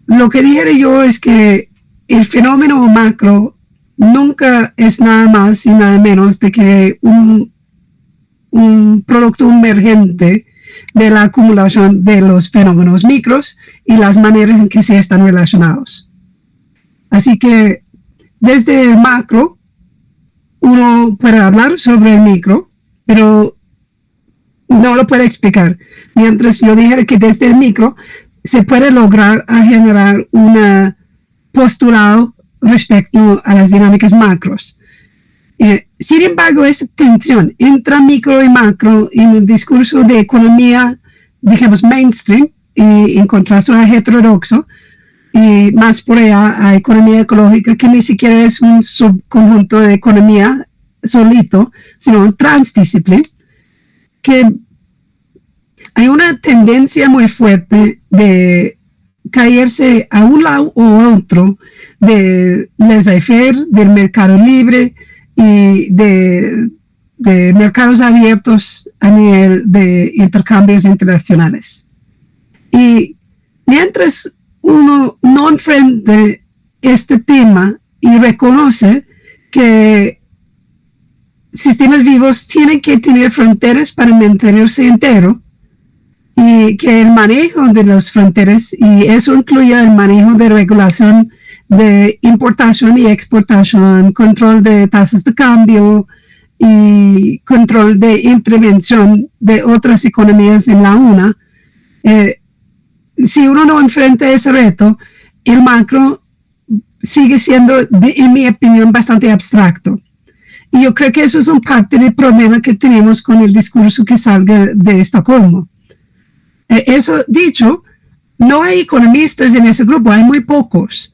Lo que dijera yo es que el fenómeno macro nunca es nada más y nada menos de que un producto emergente de la acumulación de los fenómenos micros y las maneras en que se están relacionados. Así que desde el macro uno puede hablar sobre el micro, pero no lo puede explicar. Mientras yo dijera que desde el micro se puede lograr a generar un postulado respecto a las dinámicas macros. Sin embargo, esa tensión entre micro y macro en el discurso de economía, digamos, mainstream, y en contraste a heterodoxo, y más por allá a economía ecológica, que ni siquiera es un subconjunto de economía solito, sino un transdisciplina, que hay una tendencia muy fuerte de caerse a un lado o a otro de laissez-faire, del mercado libre y de mercados abiertos a nivel de intercambios internacionales. Y mientras uno no enfrenta este tema y reconoce que sistemas vivos tienen que tener fronteras para mantenerse entero, y que el manejo de las fronteras, y eso incluye el manejo de regulación de importación y exportación, control de tasas de cambio y control de intervención de otras economías en la una, si uno no enfrenta ese reto, el macro sigue siendo, en mi opinión, bastante abstracto. Y yo creo que eso es un parte del problema que tenemos con el discurso que salga de Estocolmo. Eso dicho, no hay economistas en ese grupo, hay muy pocos.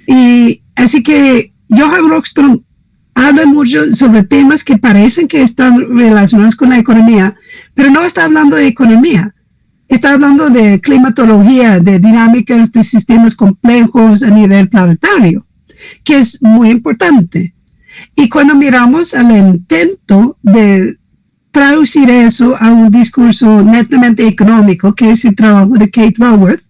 Y así que Johan Rockström habla mucho sobre temas que parecen que están relacionados con la economía, pero no está hablando de economía. Está hablando de climatología, de dinámicas de sistemas complejos a nivel planetario, que es muy importante. Y cuando miramos al intento de traducir eso a un discurso netamente económico, que es el trabajo de Kate Raworth,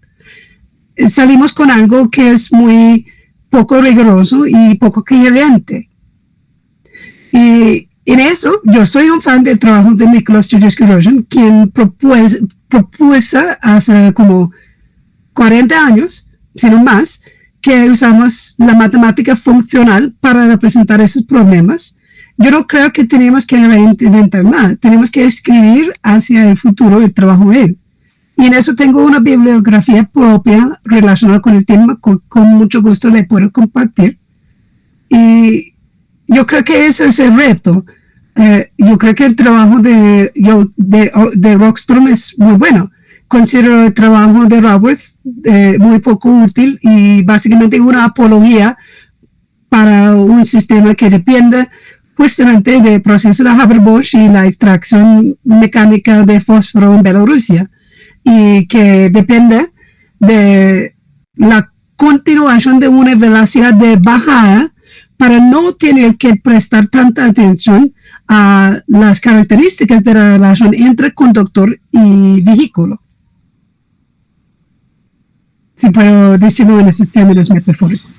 salimos con algo que es muy poco riguroso y poco coherente. Y en eso, yo soy un fan del trabajo de Nicholas Sturges-Keroyan, quien propuso hace como 40 años, si no más, que usamos la matemática funcional para representar esos problemas. Yo no creo que tenemos que reinventar nada, tenemos que escribir hacia el futuro el trabajo de él. Y en eso tengo una bibliografía propia relacionada con el tema, con mucho gusto le puedo compartir. Y yo creo que ese es el reto. Yo creo que el trabajo de Rockström es muy bueno. Considero el trabajo de Raworth muy poco útil y básicamente una apología para un sistema que depende justamente del proceso de Haber-Bosch y la extracción mecánica de fósforo en Bielorrusia, y que depende de la continuación de una velocidad de bajada para no tener que prestar tanta atención a las características de la relación entre conductor y vehículo. Si puedo decirlo en esos términos metafóricos.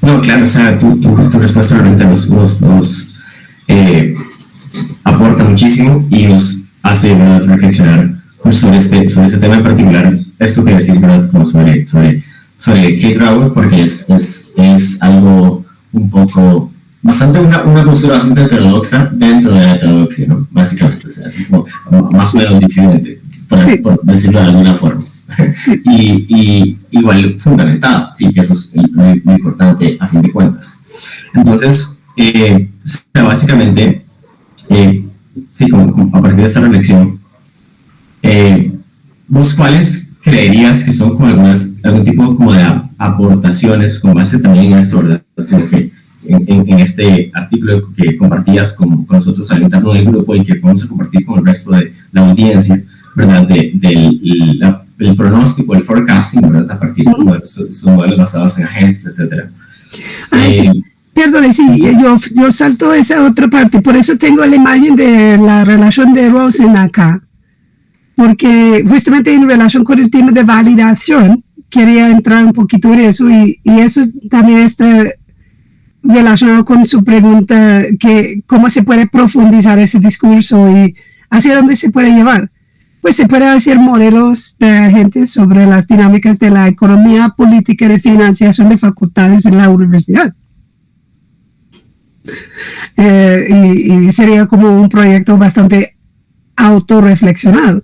No, claro, o sea, tu respuesta realmente nos aporta muchísimo y nos hace, ¿verdad?, reflexionar sobre este tema en particular, esto que decís, ¿verdad?, como sobre Kate Raworth, porque es algo un poco, una postura bastante heterodoxa dentro de la heterodoxia, ¿no? Básicamente, o sea, así como más o menos disidente, por decirlo de alguna forma. y igual fundamentado, sí, que eso es muy importante a fin de cuentas. Entonces, básicamente, sí, a partir de esta reflexión, ¿vos cuáles creerías que son como algún tipo como de aportaciones con base también en esto, ¿verdad? Como que en este artículo que compartías con nosotros al interno del grupo y que vamos a compartir con el resto de la audiencia, ¿verdad? El pronóstico, el forecasting, ¿verdad? A partir de sus modelos basados en agentes, etcétera. Sí. Perdón, sí, yo salto esa otra parte, por eso tengo la imagen de la relación de Rosen acá, porque justamente en relación con el tema de validación, quería entrar un poquito en eso, y eso también está relacionado con su pregunta, que cómo se puede profundizar ese discurso y hacia dónde se puede llevar. Pues se puede hacer modelos de agentes sobre las dinámicas de la economía política de financiación de facultades en la universidad. Y sería como un proyecto bastante autorreflexionado.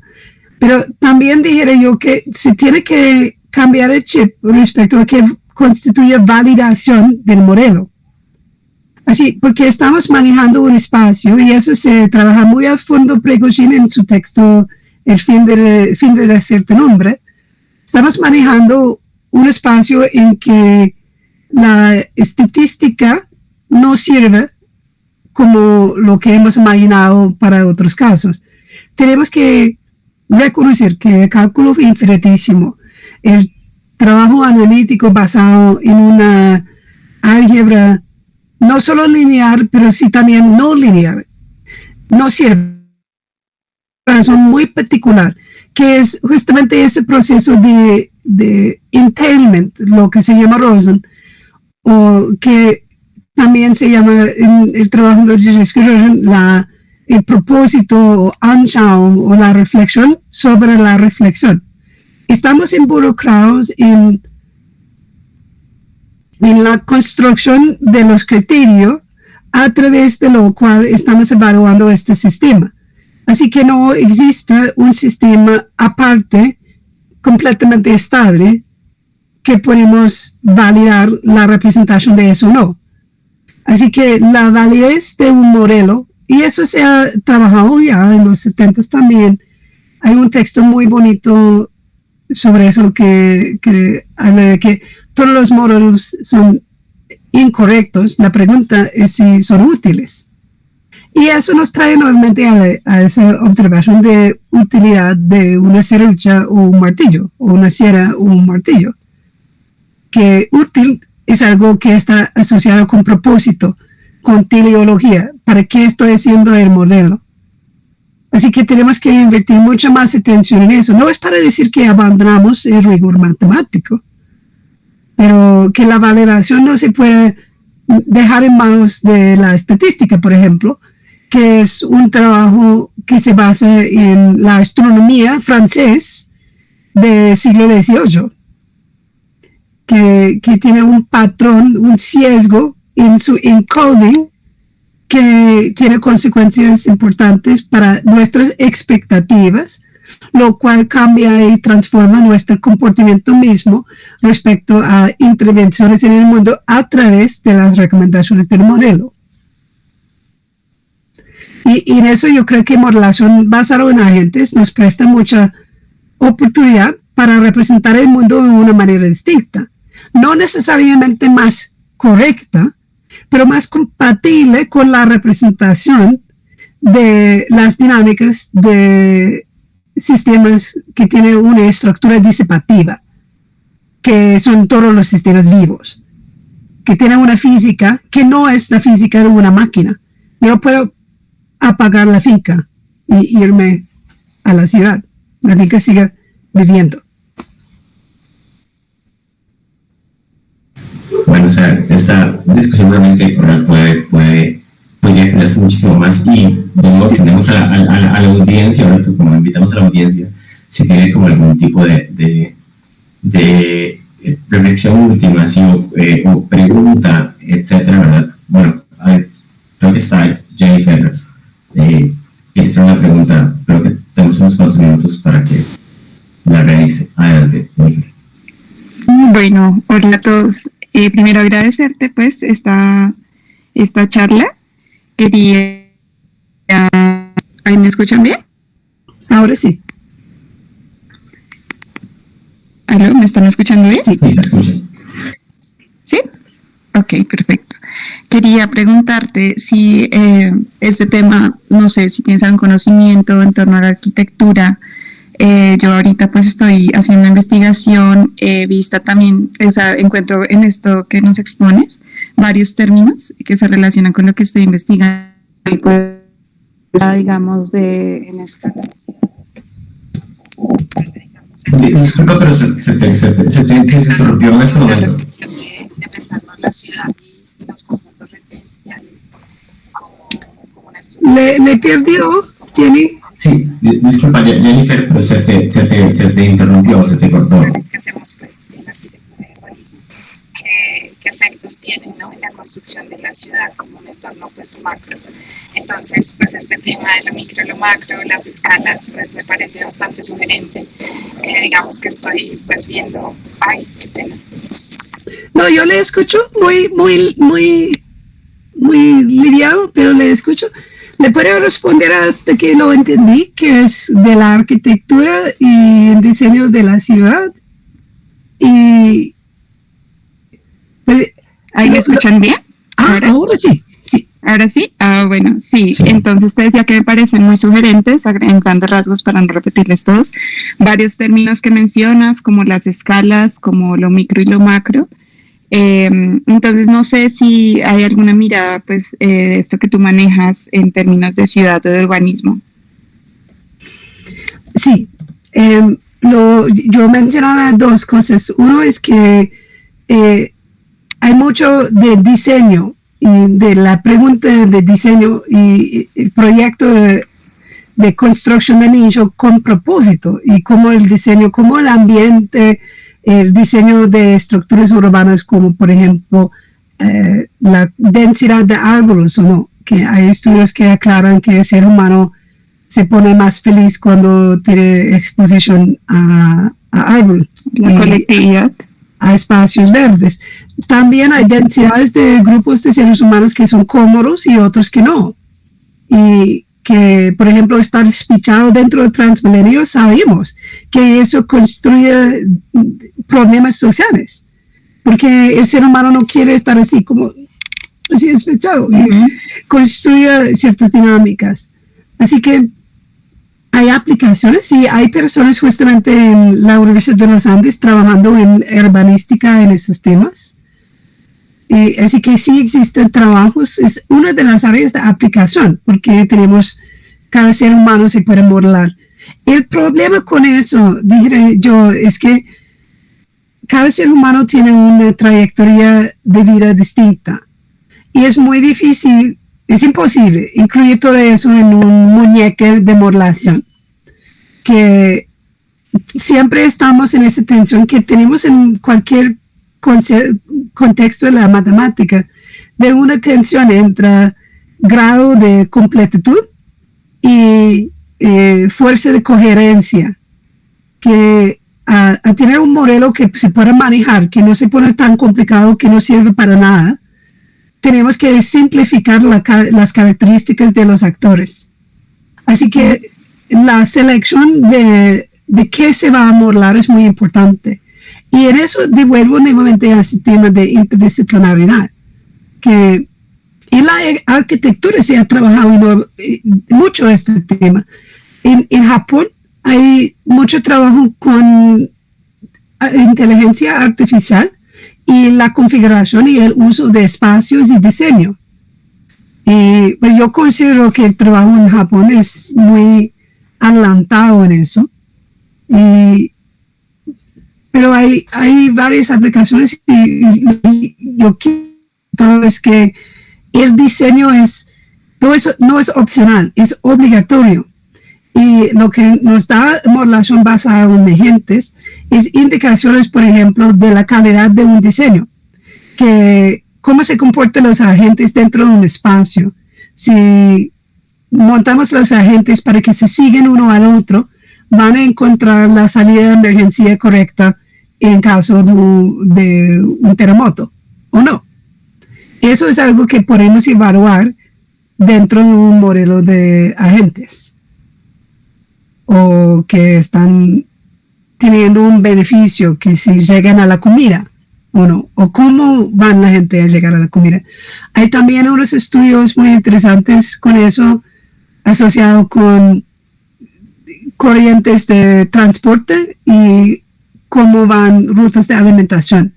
Pero también dijera yo que se tiene que cambiar el chip respecto a que constituye validación del modelo. Así, porque estamos manejando un espacio, y eso se trabaja muy a fondo Prigozhin en su texto El fin de la certidumbre. Estamos manejando un espacio en que la estadística no sirve como lo que hemos imaginado para otros casos. Tenemos que reconocer que el cálculo infinitísimo, el trabajo analítico basado en una álgebra no solo lineal, pero sí también no lineal, no sirve. Razón muy particular, que es justamente ese proceso de entailment, lo que se llama Rosen, o que también se llama en el trabajo de Sturges-Keroyan el propósito o Anschauung, o la reflexión sobre la reflexión. Estamos involucrados en la construcción de los criterios a través de lo cual estamos evaluando este sistema. Así que no existe un sistema aparte, completamente estable, que podemos validar la representación de eso o no. Así que la validez de un modelo, y eso se ha trabajado ya en los 70 también, hay un texto muy bonito sobre eso que habla de que todos los modelos son incorrectos, la pregunta es si son útiles. Y eso nos trae nuevamente a esa observación de utilidad de una serrucha o un martillo, o una sierra o un martillo. Que útil es algo que está asociado con propósito, con teleología. ¿Para qué estoy haciendo el modelo? Así que tenemos que invertir mucha más atención en eso. No es para decir que abandonamos el rigor matemático, pero que la validación no se puede dejar en manos de la estadística, por ejemplo, que es un trabajo que se basa en la astronomía francés del siglo XVIII, que tiene un patrón, un sesgo en su encoding que tiene consecuencias importantes para nuestras expectativas, lo cual cambia y transforma nuestro comportamiento mismo respecto a intervenciones en el mundo a través de las recomendaciones del modelo. Y en eso yo creo que modelación basada en agentes nos presta mucha oportunidad para representar el mundo de una manera distinta. No necesariamente más correcta, pero más compatible con la representación de las dinámicas de sistemas que tienen una estructura disipativa, que son todos los sistemas vivos, que tienen una física que no es la física de una máquina. Yo no puedo apagar la finca y irme a la ciudad. La finca sigue viviendo. Bueno, o sea, esta discusión realmente podría extenderse muchísimo más y de nuevo tenemos a la audiencia, ahorita como invitamos a la audiencia, si tiene como algún tipo de reflexión última, ¿sí? O pregunta, etcétera, ¿verdad? Bueno, a ver, creo que está Jennifer, quiere hacer una pregunta, creo que tenemos unos cuantos minutos para que la realice. Adelante, Jennifer. Bueno, hola a todos. Primero agradecerte pues esta charla. Quería... ¿Ahí me escuchan bien? Ahora sí. ¿Aló? ¿Me están escuchando bien? Sí, se escucha. ¿Sí? Ok, perfecto. Quería preguntarte si este tema, no sé, si tienes algún conocimiento en torno a la arquitectura. Yo ahorita pues estoy haciendo una investigación vista también, encuentro en esto que nos expones varios términos que se relacionan con lo que estoy investigando y pues digamos en escala. Disculpa, pero se te interrumpió en ese momento. De pensarnos la ciudad y los conjuntos residenciales como ¿Le perdió, Jenny? Sí, disculpa, Jennifer, pero se te interrumpió, se te cortó. ¿Qué hacemos pues en la arquitectura y urbanismo? ¿Qué efectos tienen, ¿no? En la construcción de la ciudad como un entorno pues macro? Entonces, pues este tema de lo micro y lo macro, las escalas, pues me parece bastante sugerente. Digamos que estoy pues viendo, ay, qué pena. No, yo le escucho muy liviano, pero le escucho. Le puedo responder hasta que lo entendí, que es de la arquitectura y el diseño de la ciudad. Y pues, ¿ahí me escuchan bien? Ahora sí. ¿Ahora sí? Bueno, sí. Entonces te decía que me parecen muy sugerentes, en grandes rasgos, para no repetirles todos, varios términos que mencionas, como las escalas, como lo micro y lo macro. Entonces no sé si hay alguna mirada pues de esto que tú manejas en términos de ciudad o de urbanismo. Sí, yo mencionaba dos cosas. Uno es que hay mucho de diseño, y de la pregunta de diseño y el proyecto de construcción de nicho con propósito, y cómo el diseño, cómo el ambiente, el diseño de estructuras urbanas, como por ejemplo la densidad de árboles o no, que hay estudios que aclaran que el ser humano se pone más feliz cuando tiene exposición a árboles. La colectividad. A espacios verdes. También hay densidades de grupos de seres humanos que son cómodos y otros que no. Y que, por ejemplo, estar espichado dentro de Transmilenio, sabemos que eso construye problemas sociales, porque el ser humano no quiere estar así como así espichado, construye ciertas dinámicas. Así que hay aplicaciones y hay personas justamente en la Universidad de los Andes trabajando en urbanística en esos temas. Así que sí existen trabajos, es una de las áreas de aplicación, porque tenemos cada ser humano se puede modelar. El problema con eso, diré yo, es que cada ser humano tiene una trayectoria de vida distinta y es muy difícil, es imposible incluir todo eso en un muñeco de modelación, que siempre estamos en esa tensión que tenemos en cualquier contexto de la matemática, de una tensión entre grado de completitud y fuerza de coherencia, que a tener un modelo que se pueda manejar, que no se pone tan complicado, que no sirve para nada, tenemos que simplificar las características de los actores. Así que la selección de qué se va a modelar es muy importante. Y en eso devuelvo nuevamente a ese tema de interdisciplinaridad, que en la arquitectura se ha trabajado mucho este tema. En Japón hay mucho trabajo con inteligencia artificial y la configuración y el uso de espacios y diseño. Y pues yo considero que el trabajo en Japón es muy adelantado en eso. Pero hay varias aplicaciones y yo quiero es que el diseño no es opcional, es obligatorio. Y lo que nos da modelación basada en agentes es indicaciones, por ejemplo, de la calidad de un diseño, que cómo se comportan los agentes dentro de un espacio. Si montamos los agentes para que se sigan uno al otro, van a encontrar la salida de emergencia correcta en caso de un terremoto, ¿o no? Eso es algo que podemos evaluar dentro de un modelo de agentes, o que están teniendo un beneficio, que si llegan a la comida o no, o cómo van la gente a llegar a la comida. Hay también unos estudios muy interesantes con eso, asociado con corrientes de transporte y cómo van rutas de alimentación.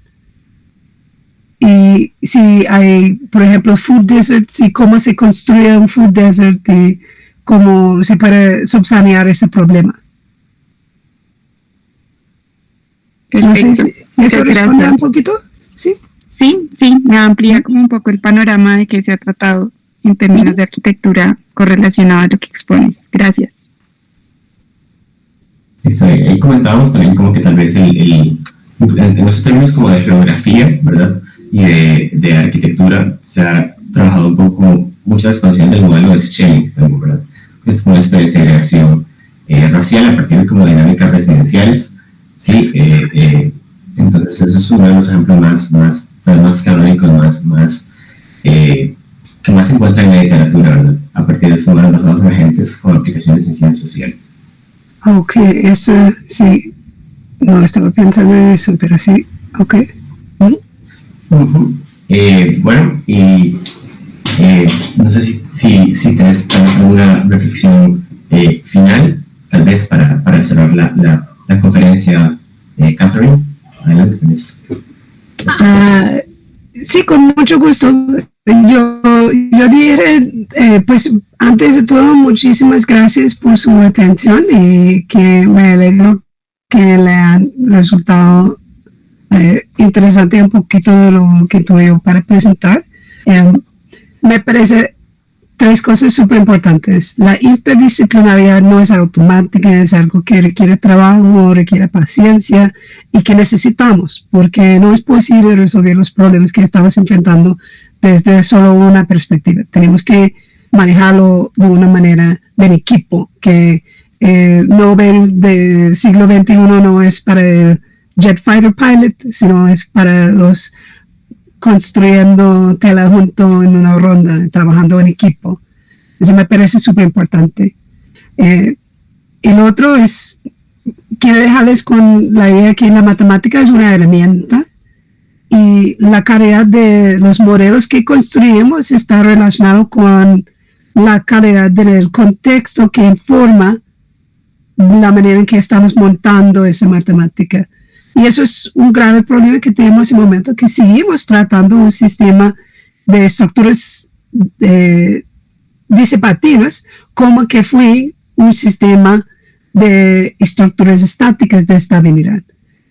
Y si hay, por ejemplo, food deserts y cómo se construye un food desert y cómo se puede subsanear ese problema. Perfecto. No sé si eso responde un poquito, ¿sí? Sí, me amplía como un poco el panorama de qué se ha tratado en términos de arquitectura correlacionada a lo que expones. Gracias. Ahí comentábamos también como que tal vez en esos términos como de geografía, ¿verdad? Y de arquitectura se ha trabajado un poco muchas expansiones del modelo de Schelling, ¿verdad? Es como esta segregación racial a partir de como dinámicas residenciales, ¿sí? Entonces eso es uno de los ejemplos más canónicos, que más se encuentra en la literatura, ¿verdad? A partir de estos modelos basados en agentes con aplicaciones en ciencias sociales. Ok, eso sí, no estaba pensando en eso, pero sí, ok. Bueno, y no sé si tenés alguna reflexión final, tal vez para cerrar la conferencia, Catherine. Adelante, tenés. Sí, con mucho gusto. Yo diré, pues antes de todo, muchísimas gracias por su atención y que me alegro que le han resultado interesante un poquito de lo que tuve para presentar. Me parece tres cosas súper importantes. La interdisciplinaridad no es automática, es algo que requiere trabajo, requiere paciencia y que necesitamos, porque no es posible resolver los problemas que estamos enfrentando desde solo una perspectiva. Tenemos que manejarlo de una manera del equipo, que Nobel del siglo XXI no es para el jet fighter pilot, sino es para los construyendo tela junto en una ronda, trabajando en equipo. Eso me parece súper importante. El otro es, quiero dejarles con la idea que la matemática es una herramienta y la calidad de los modelos que construimos está relacionado con la calidad del contexto que informa la manera en que estamos montando esa matemática. Y eso es un grave problema que tenemos en el momento que seguimos tratando un sistema de estructuras disipativas, como que fue un sistema de estructuras estáticas de estabilidad,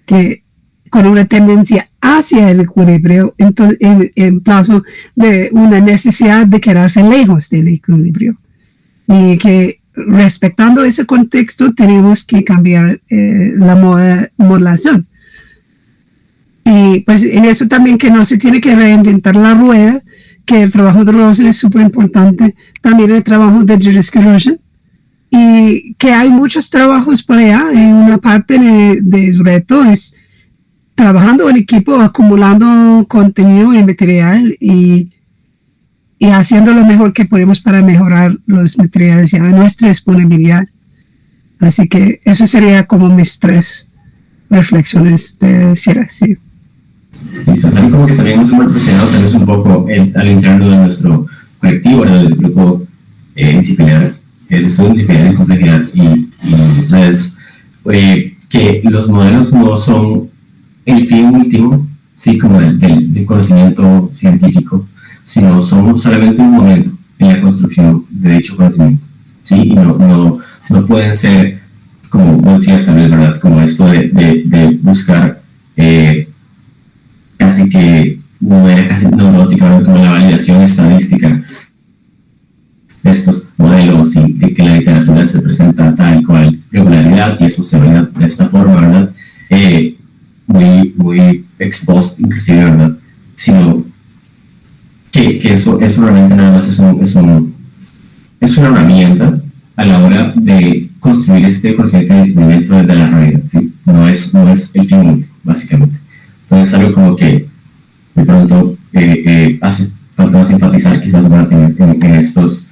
que con una tendencia hacia el equilibrio en plazo de una necesidad de quedarse lejos del equilibrio. Y que respetando ese contexto tenemos que cambiar la modelación. Y pues en eso también que no se tiene que reinventar la rueda, que el trabajo de Rosen es súper importante, también el trabajo de Jurisk-Roshan, y que hay muchos trabajos por allá, y una parte del reto es trabajando en equipo, acumulando contenido y material y haciendo lo mejor que podemos para mejorar los materiales y nuestra disponibilidad. Así que eso sería como mis 3 reflexiones de cierre, sí. Listo, así como que también hemos reflexionado tal vez un poco al interno de nuestro colectivo, del grupo disciplinar, el estudio disciplinar en complejidad y redes, que los modelos no son el fin último, sí, como del conocimiento científico, sino son solamente un momento en la construcción de dicho conocimiento, sí, y no pueden ser, como vos decías también, ¿verdad?, como esto de buscar casi que de manera casi neurótica, ¿verdad?, como la validación estadística de estos modelos y de que la literatura se presenta tal cual regularidad y eso se valida de esta forma, ¿verdad?, muy expost inclusive, ¿verdad?, sino que eso realmente nada más es una herramienta a la hora de construir este conocimiento de discernimiento desde la realidad, ¿sí? No es el fin último, básicamente. Entonces, algo como que de pronto hace falta más enfatizar quizás en estos,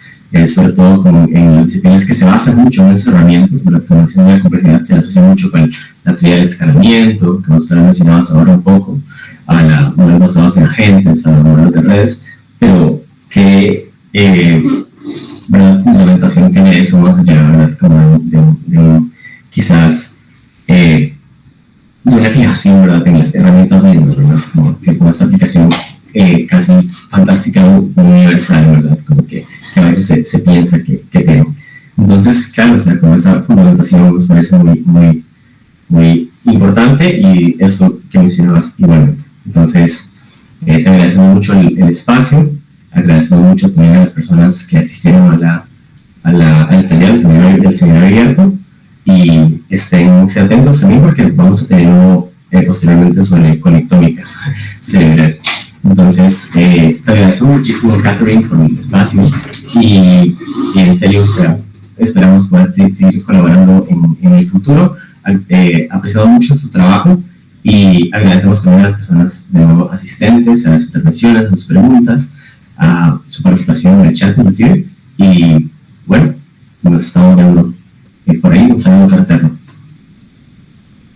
sobre todo como en las disciplinas que se basan mucho en esas herramientas, ¿verdad? Como decía, la complejidad se asocia mucho con la teoría del escalamiento, que nosotros mencionamos ahora un poco, a los modelos basados en agentes, a los modelos de redes, pero que ¿verdad?, implementación tiene eso más allá, ¿verdad?, como de quizás de una fijación, ¿verdad?, en las herramientas mismas, ¿verdad?, como esta aplicación casi fantástica, universal, ¿verdad?, como que a veces se piensa que tiene. Entonces, claro, o sea, como esa fundamentación nos parece muy importante, y eso que mencionabas igualmente. Entonces, te agradecemos mucho el espacio, agradecemos mucho también a las personas que asistieron al taller del seminario abierto, y esténse atentos también porque vamos a tener uno posteriormente sobre conectómica cerebral. Entonces, te agradezco muchísimo, Catherine, por el espacio, y en serio, o sea, esperamos poder seguir colaborando en el futuro. Apreciamos mucho tu trabajo y agradecemos también a las personas de nuevo asistentes, a las intervenciones, a sus preguntas, a su participación en el chat inclusive, y bueno, nos estamos viendo por ahí. Un saludo fraterno.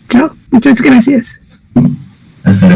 Chao, muchas gracias. Hasta luego.